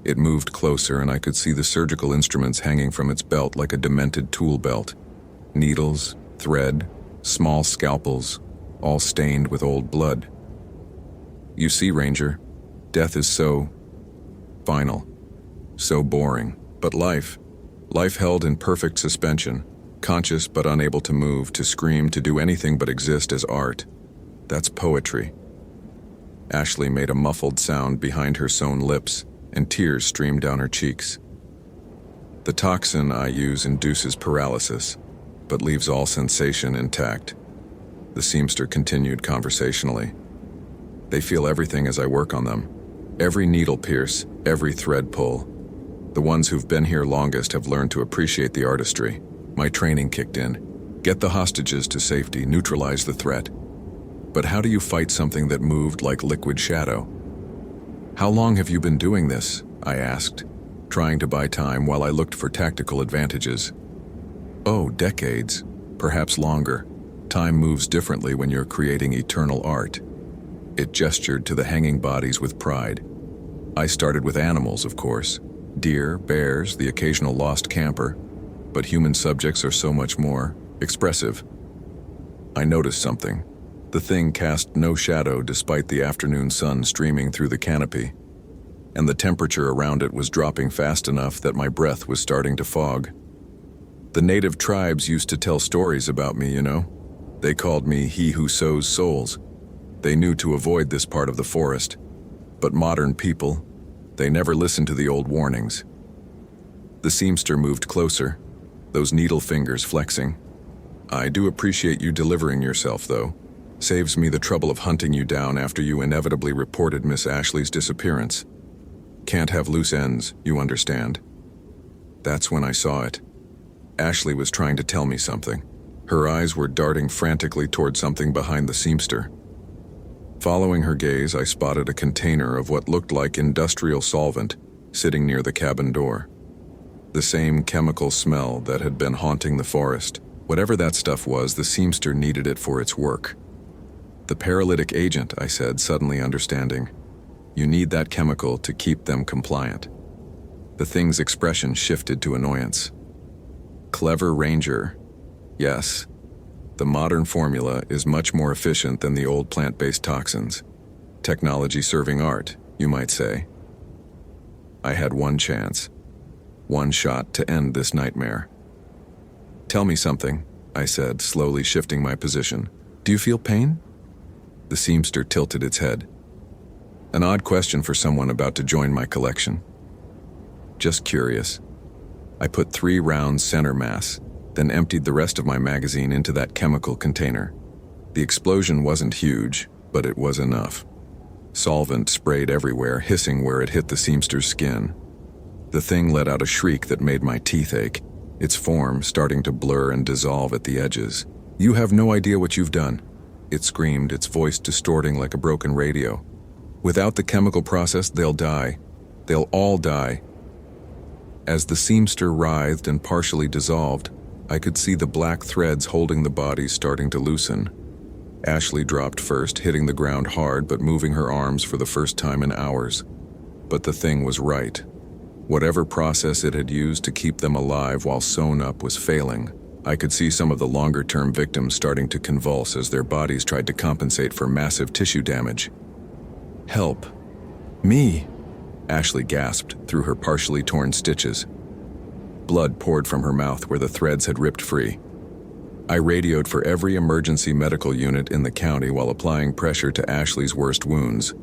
It moved closer and I could see the surgical instruments hanging from its belt like a demented tool belt. Needles, thread, small scalpels, all stained with old blood. You see, Ranger, death is so final, so boring. But life held in perfect suspension, conscious but unable to move, to scream, to do anything but exist as art. That's poetry. Ashley made a muffled sound behind her sewn lips, and tears streamed down her cheeks. The toxin I use induces paralysis, but leaves all sensation intact. The seamster continued conversationally. They feel everything as I work on them. Every needle pierce, every thread pull. The ones who've been here longest have learned to appreciate the artistry. My training kicked in. Get the hostages to safety, neutralize the threat. But how do you fight something that moved like liquid shadow? How long have you been doing this? I asked, trying to buy time while I looked for tactical advantages. Oh, decades, perhaps longer. Time moves differently when you're creating eternal art. It gestured to the hanging bodies with pride. I started with animals, of course. Deer, bears, the occasional lost camper. But human subjects are so much more expressive. I noticed something. The thing cast no shadow despite the afternoon sun streaming through the canopy. And the temperature around it was dropping fast enough that my breath was starting to fog. The native tribes used to tell stories about me, you know. They called me he who sows souls. They knew to avoid this part of the forest. But modern people, they never listened to the old warnings. The seamster moved closer, those needle fingers flexing. I do appreciate you delivering yourself, though. Saves me the trouble of hunting you down after you inevitably reported Miss Ashley's disappearance. Can't have loose ends, you understand. That's when I saw it. Ashley was trying to tell me something. Her eyes were darting frantically toward something behind the seamster. Following her gaze, I spotted a container of what looked like industrial solvent sitting near the cabin door. The same chemical smell that had been haunting the forest. Whatever that stuff was, the seamster needed it for its work. The paralytic agent, I said, suddenly understanding. You need that chemical to keep them compliant. The thing's expression shifted to annoyance. Clever ranger. Yes, the modern formula is much more efficient than the old plant-based toxins. Technology serving art, you might say. I had one chance, one shot to end this nightmare. "Tell me something," I said, slowly shifting my position. "Do you feel pain?" The seamster tilted its head. An odd question for someone about to join my collection. "Just curious." I put 3 rounds center mass, then emptied the rest of my magazine into that chemical container. The explosion wasn't huge, but it was enough. Solvent sprayed everywhere, hissing where it hit the seamster's skin. The thing let out a shriek that made my teeth ache, its form starting to blur and dissolve at the edges. "You have no idea what you've done," it screamed, its voice distorting like a broken radio. "Without the chemical process, they'll die. They'll all die." As the seamster writhed and partially dissolved, I could see the black threads holding the bodies starting to loosen. Ashley dropped first, hitting the ground hard but moving her arms for the first time in hours. But the thing was right. Whatever process it had used to keep them alive while sewn up was failing. I could see some of the longer-term victims starting to convulse as their bodies tried to compensate for massive tissue damage. "Help. Me!" Ashley gasped through her partially torn stitches. Blood poured from her mouth where the threads had ripped free. I radioed for every emergency medical unit in the county while applying pressure to Ashley's worst wounds.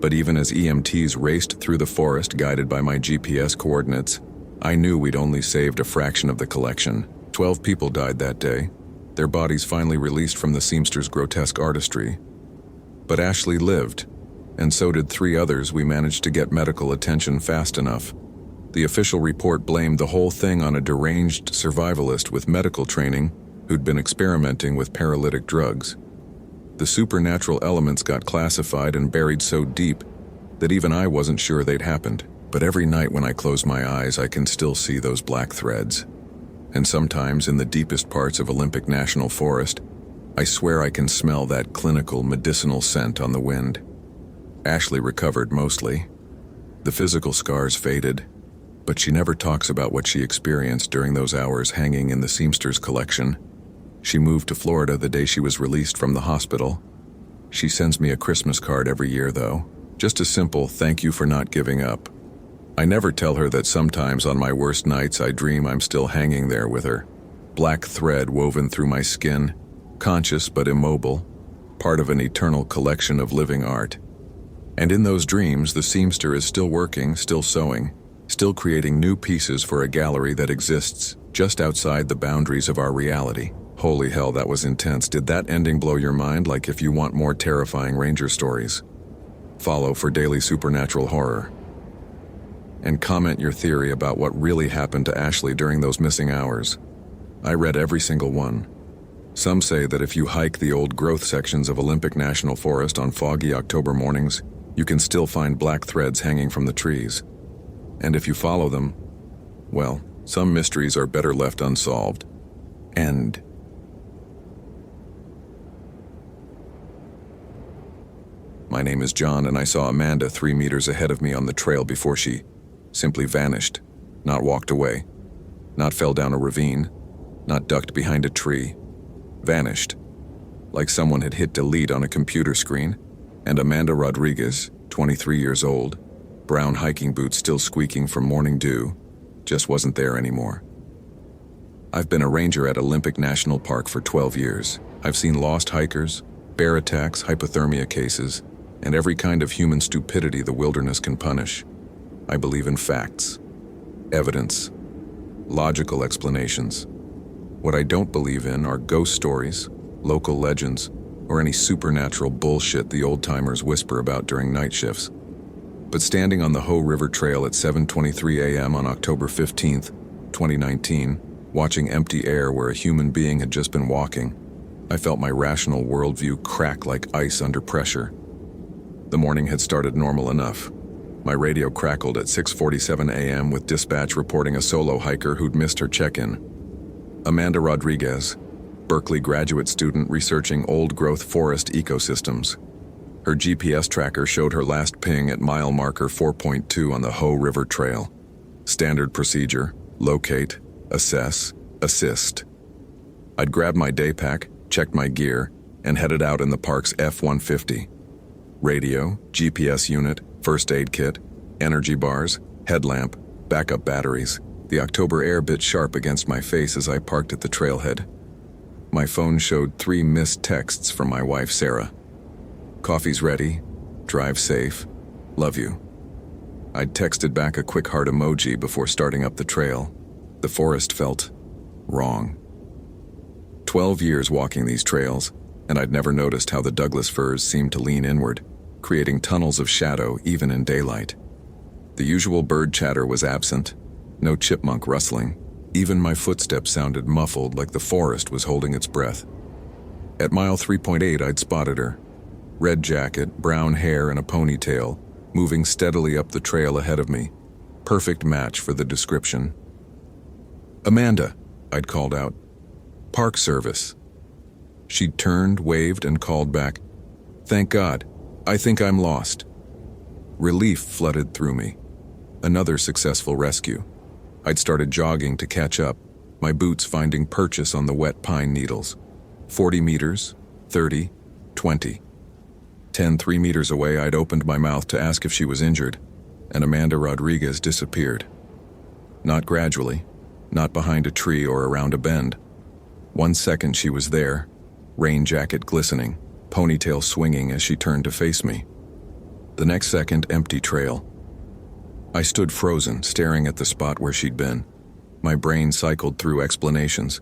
But even as EMTs raced through the forest guided by my GPS coordinates, I knew we'd only saved a fraction of the collection. 12 people died that day, their bodies finally released from the seamster's grotesque artistry. But Ashley lived, and so did 3 others we managed to get medical attention fast enough. The official report blamed the whole thing on a deranged survivalist with medical training who'd been experimenting with paralytic drugs. The supernatural elements got classified and buried so deep that even I wasn't sure they'd happened. But every night when I close my eyes, I can still see those black threads. And sometimes in the deepest parts of Olympic National Forest, I swear I can smell that clinical medicinal scent on the wind. Ashley recovered mostly. The physical scars faded, but she never talks about what she experienced during those hours hanging in the seamster's collection. She moved to Florida the day she was released from the hospital. She sends me a Christmas card every year, though. Just a simple "thank you for not giving up." I never tell her that sometimes on my worst nights I dream I'm still hanging there with her. Black thread woven through my skin, conscious but immobile, part of an eternal collection of living art. And in those dreams, the seamster is still working, still sewing, still creating new pieces for a gallery that exists just outside the boundaries of our reality. Holy hell, that was intense. Did that ending blow your mind? Like if you want more terrifying ranger stories, follow for daily supernatural horror. And comment your theory about what really happened to Ashley during those missing hours. I read every single one. Some say that if you hike the old growth sections of Olympic National Forest on foggy October mornings, you can still find black threads hanging from the trees. And if you follow them, well, some mysteries are better left unsolved. End. My name is John, and I saw Amanda 3 meters ahead of me on the trail before she simply vanished, not walked away, not fell down a ravine, not ducked behind a tree. Vanished. Like someone had hit delete on a computer screen, and Amanda Rodriguez, 23 years old, brown hiking boots still squeaking from morning dew, just wasn't there anymore. I've been a ranger at Olympic National Park for 12 years. I've seen lost hikers, bear attacks, hypothermia cases, and every kind of human stupidity the wilderness can punish. I believe in facts, evidence, logical explanations. What I don't believe in are ghost stories, local legends, or any supernatural bullshit the old-timers whisper about during night shifts. But standing on the Hoh River Trail at 7:23 a.m. on October 15th, 2019, watching empty air where a human being had just been walking, I felt my rational worldview crack like ice under pressure. The morning had started normal enough. My radio crackled at 6:47 a.m. with dispatch reporting a solo hiker who'd missed her check-in. Amanda Rodriguez, Berkeley graduate student researching old-growth forest ecosystems. Her GPS tracker showed her last ping at mile marker 4.2 on the Ho River Trail. Standard procedure: locate, assess, assist. I'd grabbed my day pack, checked my gear, and headed out in the park's F-150. Radio, GPS unit, first aid kit, energy bars, headlamp, backup batteries. The October air bit sharp against my face as I parked at the trailhead. My phone showed 3 missed texts from my wife, Sarah. Coffee's ready. Drive safe. Love you. I'd texted back a quick heart emoji before starting up the trail. The forest felt wrong. 12 years walking these trails, and I'd never noticed how the Douglas firs seemed to lean inward, creating tunnels of shadow even in daylight. The usual bird chatter was absent, no chipmunk rustling. Even my footsteps sounded muffled, like the forest was holding its breath. At mile 3.8, I'd spotted her. Red jacket, brown hair, and a ponytail, moving steadily up the trail ahead of me. Perfect match for the description. "Amanda," I'd called out. "Park Service." She'd turned, waved, and called back, "Thank God. I think I'm lost." Relief flooded through me. Another successful rescue. I'd started jogging to catch up, my boots finding purchase on the wet pine needles. 40 meters, 30, 20. 3 meters away, I'd opened my mouth to ask if she was injured, and Amanda Rodriguez disappeared. Not gradually, not behind a tree or around a bend. 1 second she was there, rain jacket glistening, ponytail swinging as she turned to face me. The next second, empty trail. I stood frozen, staring at the spot where she'd been. My brain cycled through explanations.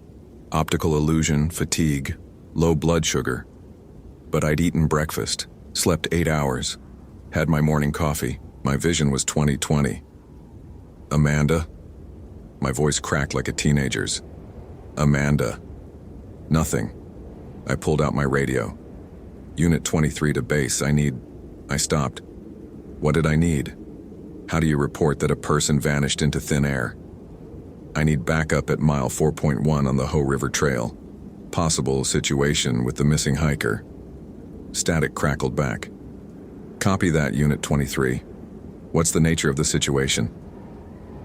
Optical illusion, fatigue, low blood sugar. But I'd eaten breakfast, slept 8 hours, had my morning coffee. My vision was 20/20. "Amanda?" My voice cracked like a teenager's. "Amanda." Nothing. I pulled out my radio. "Unit 23 to base, I stopped. What did I need? How do you report that a person vanished into thin air? "I need backup at mile 4.1 on the Ho River Trail. Possible situation with the missing hiker." Static crackled back. "Copy that, Unit 23. What's the nature of the situation?"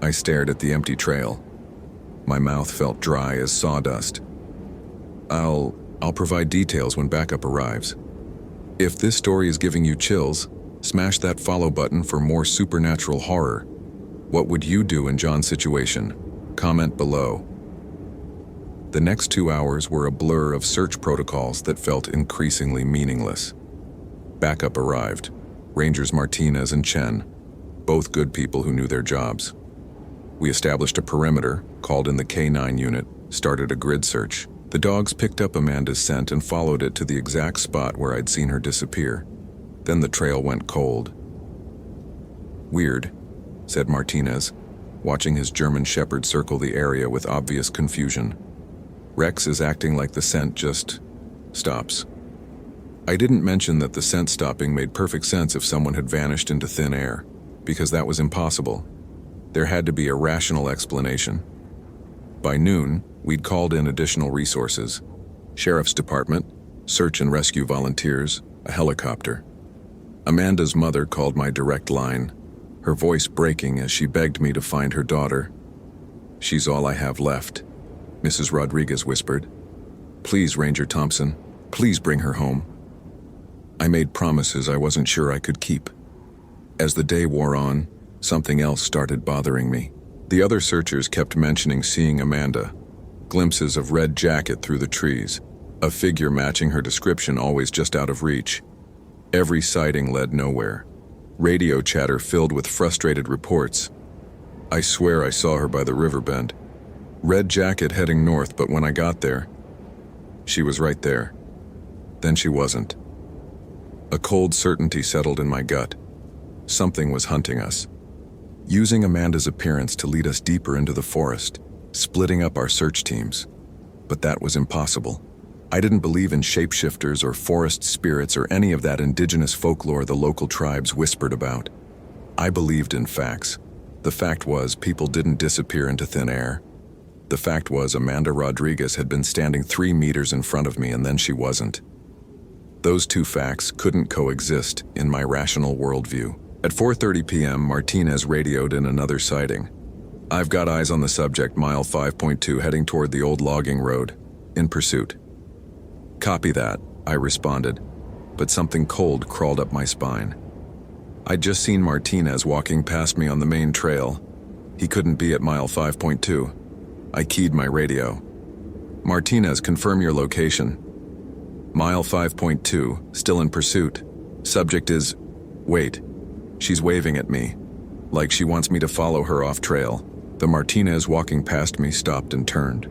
I stared at the empty trail. My mouth felt dry as sawdust. I'll provide details when backup arrives. If this story is giving you chills, smash that follow button for more supernatural horror. What would you do in John's situation? Comment below. The next 2 hours were a blur of search protocols that felt increasingly meaningless. Backup arrived. Rangers Martinez and Chen, both good people who knew their jobs. We established a perimeter, called in the K9 unit, started a grid search. The dogs picked up Amanda's scent and followed it to the exact spot where I'd seen her disappear. Then the trail went cold. "Weird," said Martinez, watching his German shepherd circle the area with obvious confusion. "Rex is acting like the scent just stops." I didn't mention that the scent stopping made perfect sense if someone had vanished into thin air, because that was impossible. There had to be a rational explanation. By noon, we'd called in additional resources: Sheriff's Department, search and rescue volunteers, a helicopter. Amanda's mother called my direct line, her voice breaking as she begged me to find her daughter. "She's all I have left," Mrs. Rodriguez whispered. "Please, Ranger Thompson, please bring her home." I made promises I wasn't sure I could keep. As the day wore on, something else started bothering me. The other searchers kept mentioning seeing Amanda, glimpses of red jacket through the trees, a figure matching her description always just out of reach. Every sighting led nowhere. Radio chatter filled with frustrated reports. "I swear I saw her by the river bend. Red jacket heading north, but when I got there, she was right there. Then she wasn't." A cold certainty settled in my gut. Something was hunting us, using Amanda's appearance to lead us deeper into the forest, splitting up our search teams. But that was impossible. I didn't believe in shapeshifters or forest spirits or any of that indigenous folklore the local tribes whispered about. I believed in facts. The fact was, people didn't disappear into thin air. The fact was, Amanda Rodriguez had been standing 3 meters in front of me, and then she wasn't. Those two facts couldn't coexist in my rational worldview. At 4:30 p.m., Martinez radioed in another sighting. "I've got eyes on the subject, mile 5.2, heading toward the old logging road. In pursuit." "Copy that," I responded, but something cold crawled up my spine. I'd just seen Martinez walking past me on the main trail. He couldn't be at mile 5.2. I keyed my radio. "Martinez, confirm your location." "Mile 5.2, still in pursuit. Subject is..." Wait. She's waving at me, like she wants me to follow her off trail. The Martinez walking past me stopped and turned.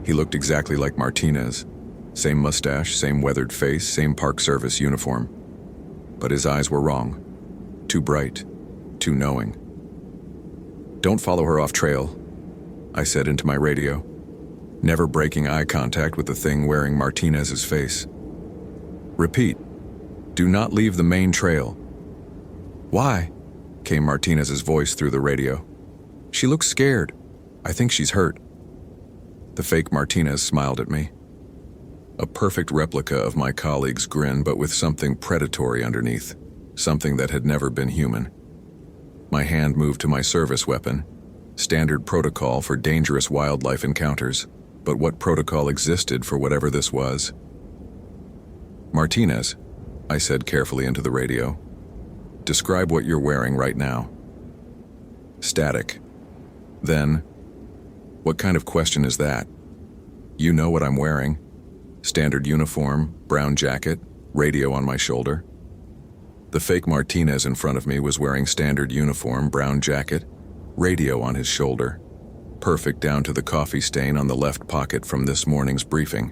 He looked exactly like Martinez. Same mustache, same weathered face, same Park Service uniform. But his eyes were wrong. Too bright, too knowing. "Don't follow her off trail," I said into my radio, never breaking eye contact with the thing wearing Martinez's face. "Repeat, do not leave the main trail." "Why?" came Martinez's voice through the radio. "She looks scared. I think she's hurt." The fake Martinez smiled at me. A perfect replica of my colleague's grin, but with something predatory underneath, something that had never been human. My hand moved to my service weapon, standard protocol for dangerous wildlife encounters, but what protocol existed for whatever this was? "Martinez," I said carefully into the radio, "describe what you're wearing right now." Static. Then, "What kind of question is that? You know what I'm wearing. Standard uniform, brown jacket, radio on my shoulder." The fake Martinez in front of me was wearing standard uniform, brown jacket, radio on his shoulder. Perfect down to the coffee stain on the left pocket from this morning's briefing.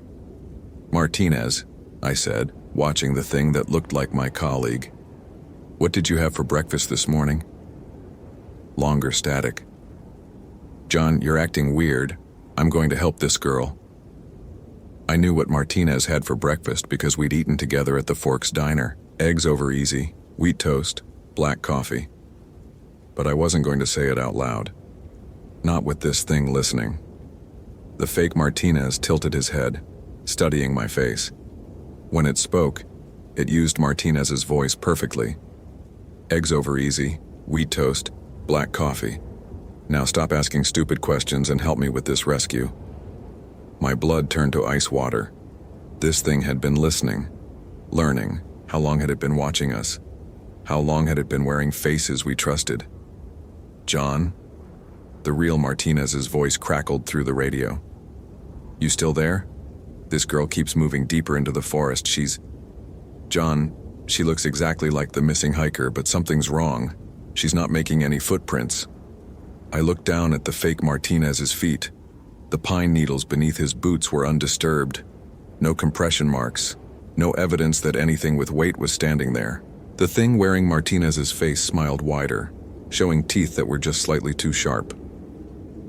"Martinez," I said, watching the thing that looked like my colleague, "what did you have for breakfast this morning?" Longer static. "John, you're acting weird. I'm going to help this girl." I knew what Martinez had for breakfast because we'd eaten together at the Forks Diner. Eggs over easy, wheat toast, black coffee. But I wasn't going to say it out loud. Not with this thing listening. The fake Martinez tilted his head, studying my face. When it spoke, it used Martinez's voice perfectly. "Eggs over easy, wheat toast, black coffee. Now stop asking stupid questions and help me with this rescue." My blood turned to ice water. This thing had been listening, learning. How long had it been watching us? How long had it been wearing faces we trusted? "John?" The real Martinez's voice crackled through the radio. "You still there? This girl keeps moving deeper into the forest. She's..." "John, she looks exactly like the missing hiker, but something's wrong. She's not making any footprints." I looked down at the fake Martinez's feet. The pine needles beneath his boots were undisturbed. No compression marks. No evidence that anything with weight was standing there. The thing wearing Martinez's face smiled wider, showing teeth that were just slightly too sharp.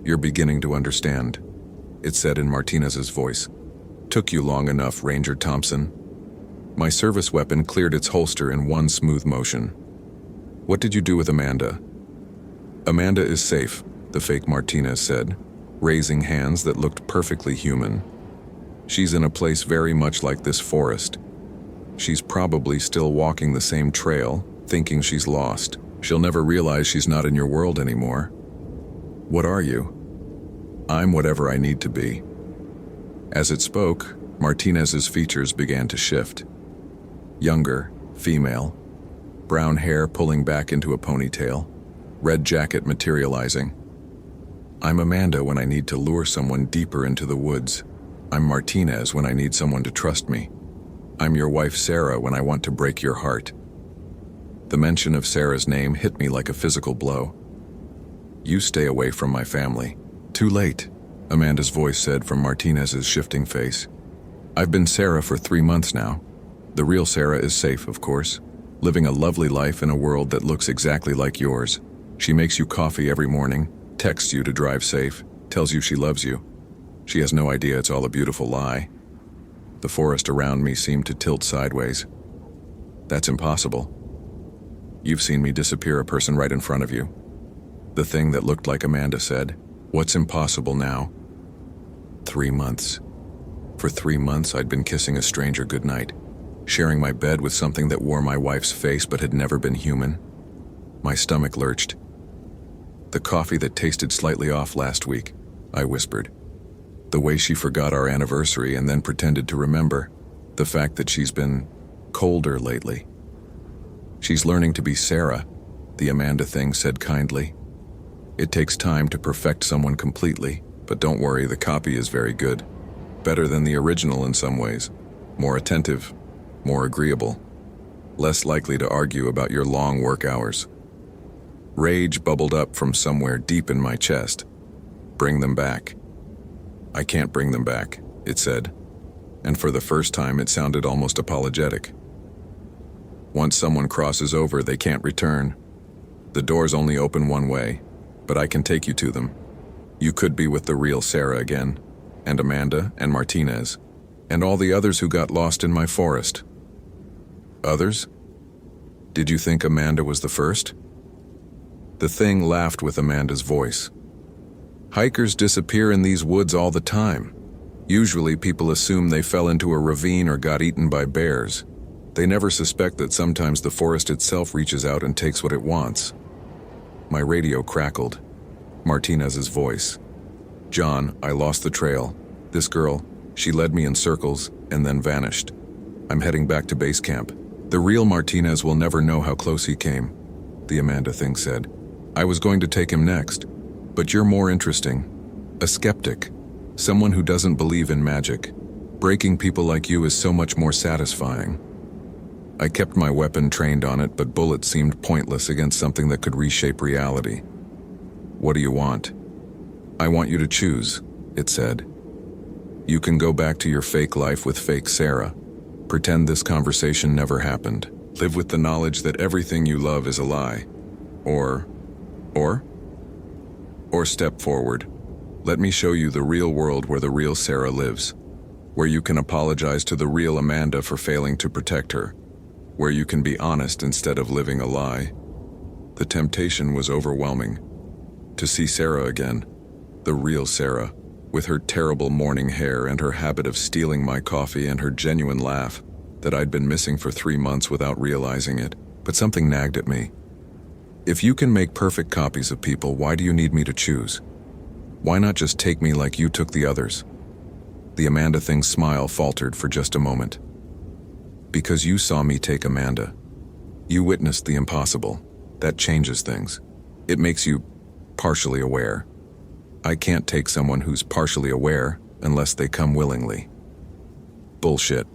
"You're beginning to understand," it said in Martinez's voice. "Took you long enough, Ranger Thompson." My service weapon cleared its holster in one smooth motion. "What did you do with Amanda?" "Amanda is safe," the fake Martinez said, raising hands that looked perfectly human. "She's in a place very much like this forest. She's probably still walking the same trail, thinking she's lost. She'll never realize she's not in your world anymore." "What are you?" "I'm whatever I need to be." As it spoke, Martinez's features began to shift. Younger, female, brown hair pulling back into a ponytail, red jacket materializing. "I'm Amanda when I need to lure someone deeper into the woods. I'm Martinez when I need someone to trust me. I'm your wife Sarah when I want to break your heart." The mention of Sarah's name hit me like a physical blow. "You stay away from my family." "Too late," Amanda's voice said from Martinez's shifting face. "I've been Sarah for 3 months now. The real Sarah is safe, of course, living a lovely life in a world that looks exactly like yours. She makes you coffee every morning, texts you to drive safe, tells you she loves you. She has no idea it's all a beautiful lie." The forest around me seemed to tilt sideways. "That's impossible. You've seen me disappear a person right in front of you." The thing that looked like Amanda said, "What's impossible now?" 3 months. For 3 months I'd been kissing a stranger goodnight. sharing my bed with something that wore my wife's face but had never been human. My stomach lurched. "The coffee that tasted slightly off last week," I whispered. "The way she forgot our anniversary and then pretended to remember. The fact that she's been colder lately." "She's learning to be Sarah," the Amanda thing said kindly. "It takes time to perfect someone completely, but don't worry, the copy is very good. Better than the original in some ways. More attentive, more agreeable, less likely to argue about your long work hours." Rage bubbled up from somewhere deep in my chest. "Bring them back." "I can't bring them back," it said, and for the first time it sounded almost apologetic. "Once someone crosses over, they can't return. The doors only open one way, but I can take you to them. You could be with the real Sarah again, and Amanda and Martinez, and all the others who got lost in my forest." "Others? Did you think Amanda was the first?" The thing laughed with Amanda's voice. "Hikers disappear in these woods all the time. Usually people assume they fell into a ravine or got eaten by bears. They never suspect that sometimes the forest itself reaches out and takes what it wants." My radio crackled. Martinez's voice. "John, I lost the trail. This girl, she led me in circles and then vanished. I'm heading back to base camp. The real Martinez will never know how close he came," the Amanda thing said. "I was going to take him next, but you're more interesting. A skeptic, someone who doesn't believe in magic. Breaking people like you is so much more satisfying." I kept my weapon trained on it, but bullets seemed pointless against something that could reshape reality. "What do you want?" "I want you to choose," it said. "You can go back to your fake life with fake Sarah. Pretend this conversation never happened. Live with the knowledge that everything you love is a lie. Or step forward. Let me show you the real world where the real Sarah lives. Where you can apologize to the real Amanda for failing to protect her. Where you can be honest instead of living a lie." The temptation was overwhelming. To see Sarah again, the real Sarah, with her terrible morning hair and her habit of stealing my coffee and her genuine laugh that I'd been missing for 3 months without realizing it, but something nagged at me. If you can make perfect copies of people, why do you need me to choose? Why not just take me like you took the others? The Amanda thing's smile faltered for just a moment. "Because you saw me take Amanda. You witnessed the impossible. That changes things. It makes you partially aware. I can't take someone who's partially aware unless they come willingly." "Bullshit."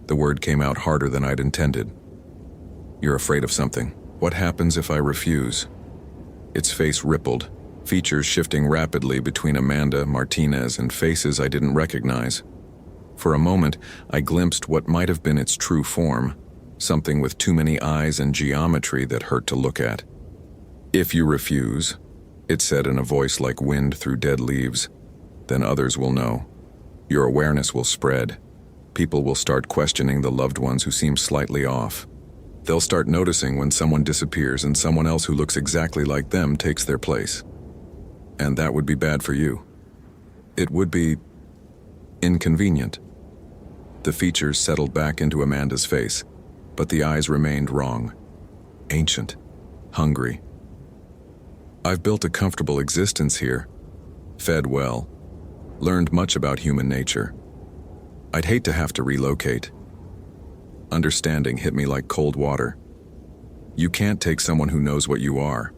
The word came out harder than I'd intended. "You're afraid of something. What happens if I refuse?" Its face rippled, features shifting rapidly between Amanda, Martinez, and faces I didn't recognize. For a moment, I glimpsed what might have been its true form, something with too many eyes and geometry that hurt to look at. "If you refuse," it said in a voice like wind through dead leaves, "then others will know. Your awareness will spread. People will start questioning the loved ones who seem slightly off. They'll start noticing when someone disappears and someone else who looks exactly like them takes their place. And that would be bad for you. It would be inconvenient." The features settled back into Amanda's face, but the eyes remained wrong. Ancient. Hungry. "I've built a comfortable existence here. Fed well. Learned much about human nature. I'd hate to have to relocate." Understanding hit me like cold water. You can't take someone who knows what you are,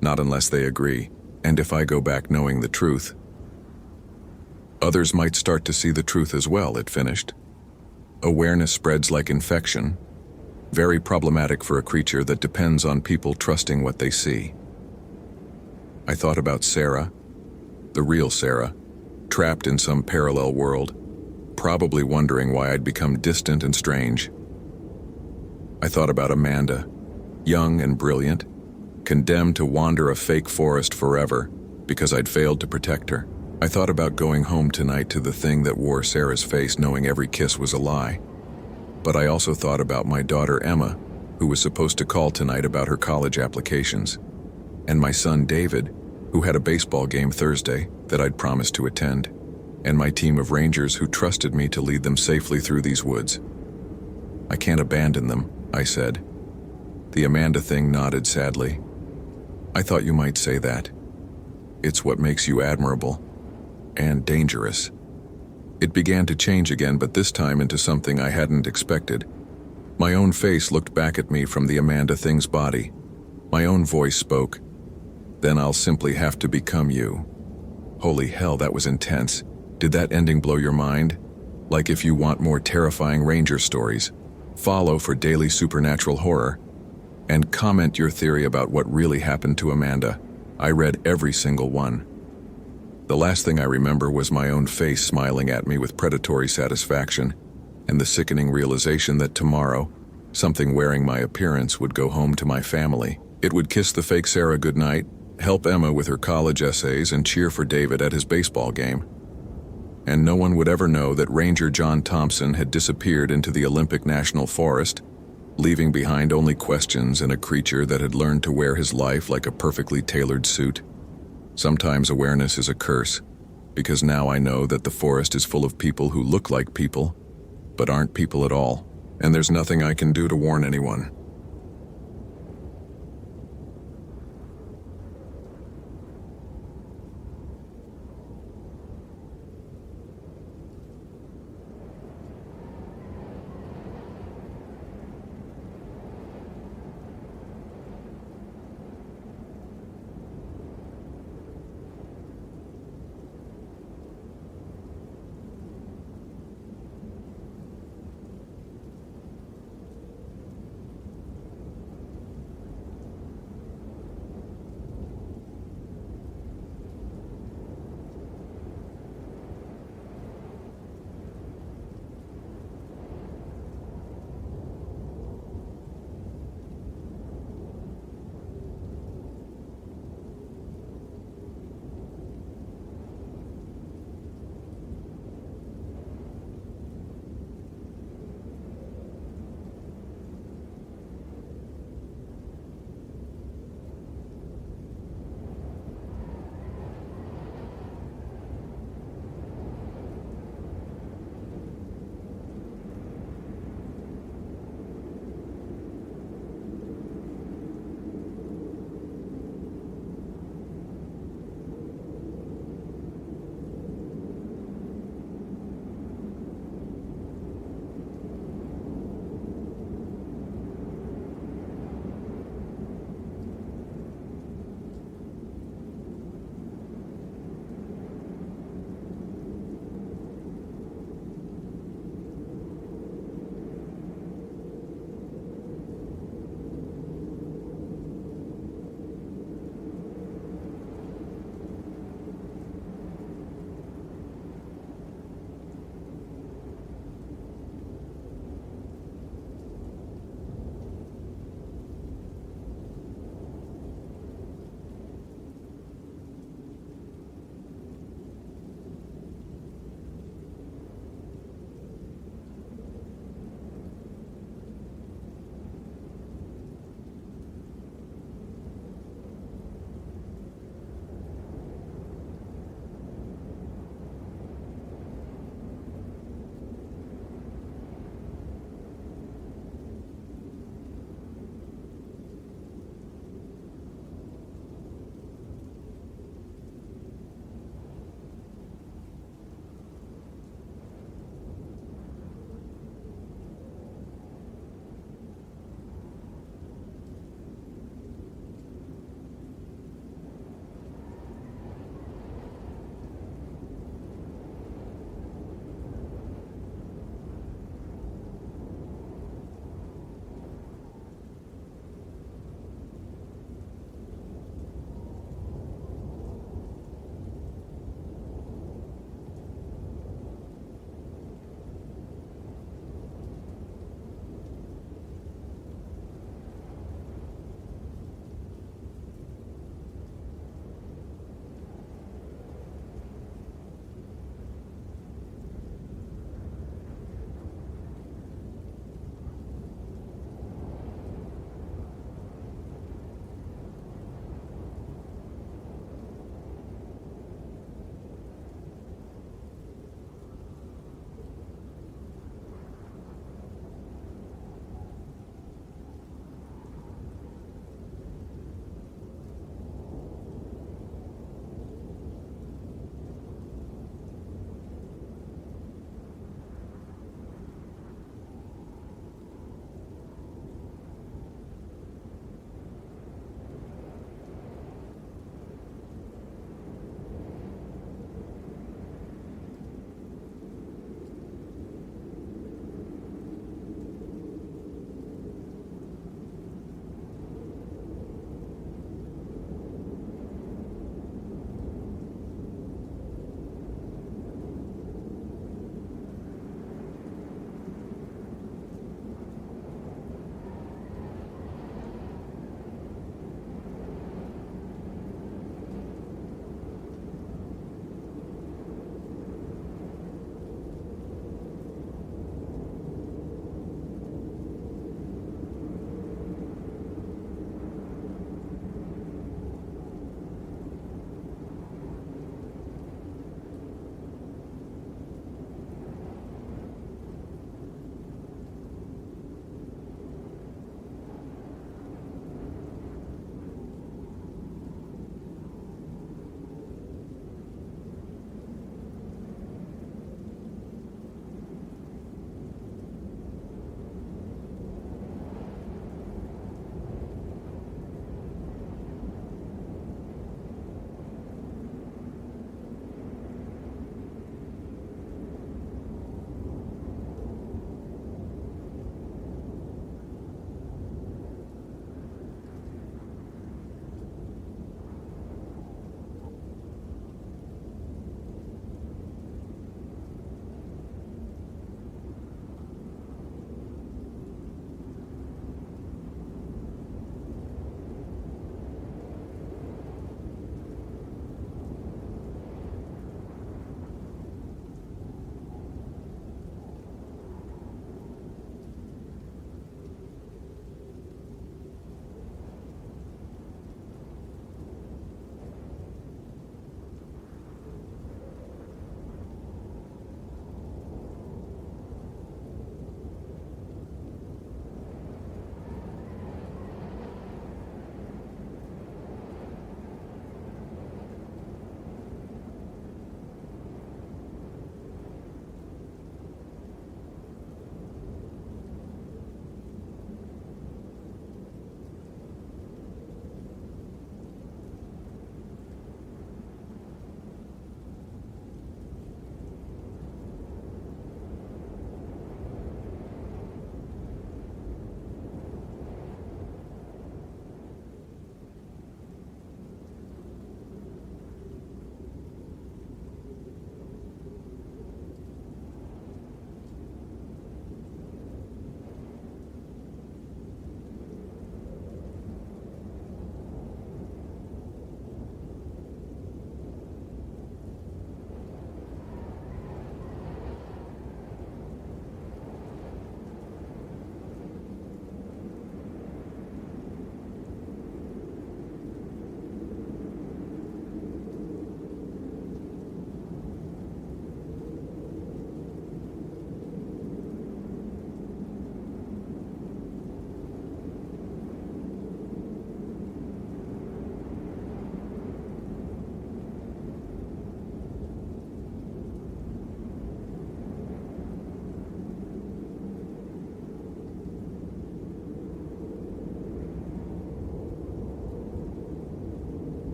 not unless they agree, and if I go back knowing the truth, others might start to see the truth as well, it finished. Awareness spreads like infection, very problematic for a creature that depends on people trusting what they see. I thought about Sarah, the real Sarah, trapped in some parallel world, probably wondering why I'd become distant and strange. I thought about Amanda, young and brilliant, condemned to wander a fake forest forever because I'd failed to protect her. I thought about going home tonight to the thing that wore Sarah's face, knowing every kiss was a lie. But I also thought about my daughter Emma, who was supposed to call tonight about her college applications, and my son David, who had a baseball game Thursday that I'd promised to attend, and my team of rangers who trusted me to lead them safely through these woods. I can't abandon them, I said. The Amanda thing nodded sadly. I thought you might say that. It's what makes you admirable. And dangerous. It began to change again, but this time into something I hadn't expected. My own face looked back at me from the Amanda thing's body. My own voice spoke. Then I'll simply have to become you. Holy hell, that was intense. Did that ending blow your mind? Like, if you want more terrifying Ranger stories, follow for daily supernatural horror. And comment your theory about what really happened to Amanda. I read every single one. The last thing I remember was my own face smiling at me with predatory satisfaction, and the sickening realization that tomorrow, something wearing my appearance would go home to my family. It would kiss the fake Sarah goodnight, help Emma with her college essays, and cheer for David at his baseball game. And no one would ever know that Ranger John Thompson had disappeared into the Olympic National Forest, leaving behind only questions and a creature that had learned to wear his life like a perfectly tailored suit. Sometimes awareness is a curse, because now I know that the forest is full of people who look like people, but aren't people at all, and there's nothing I can do to warn anyone.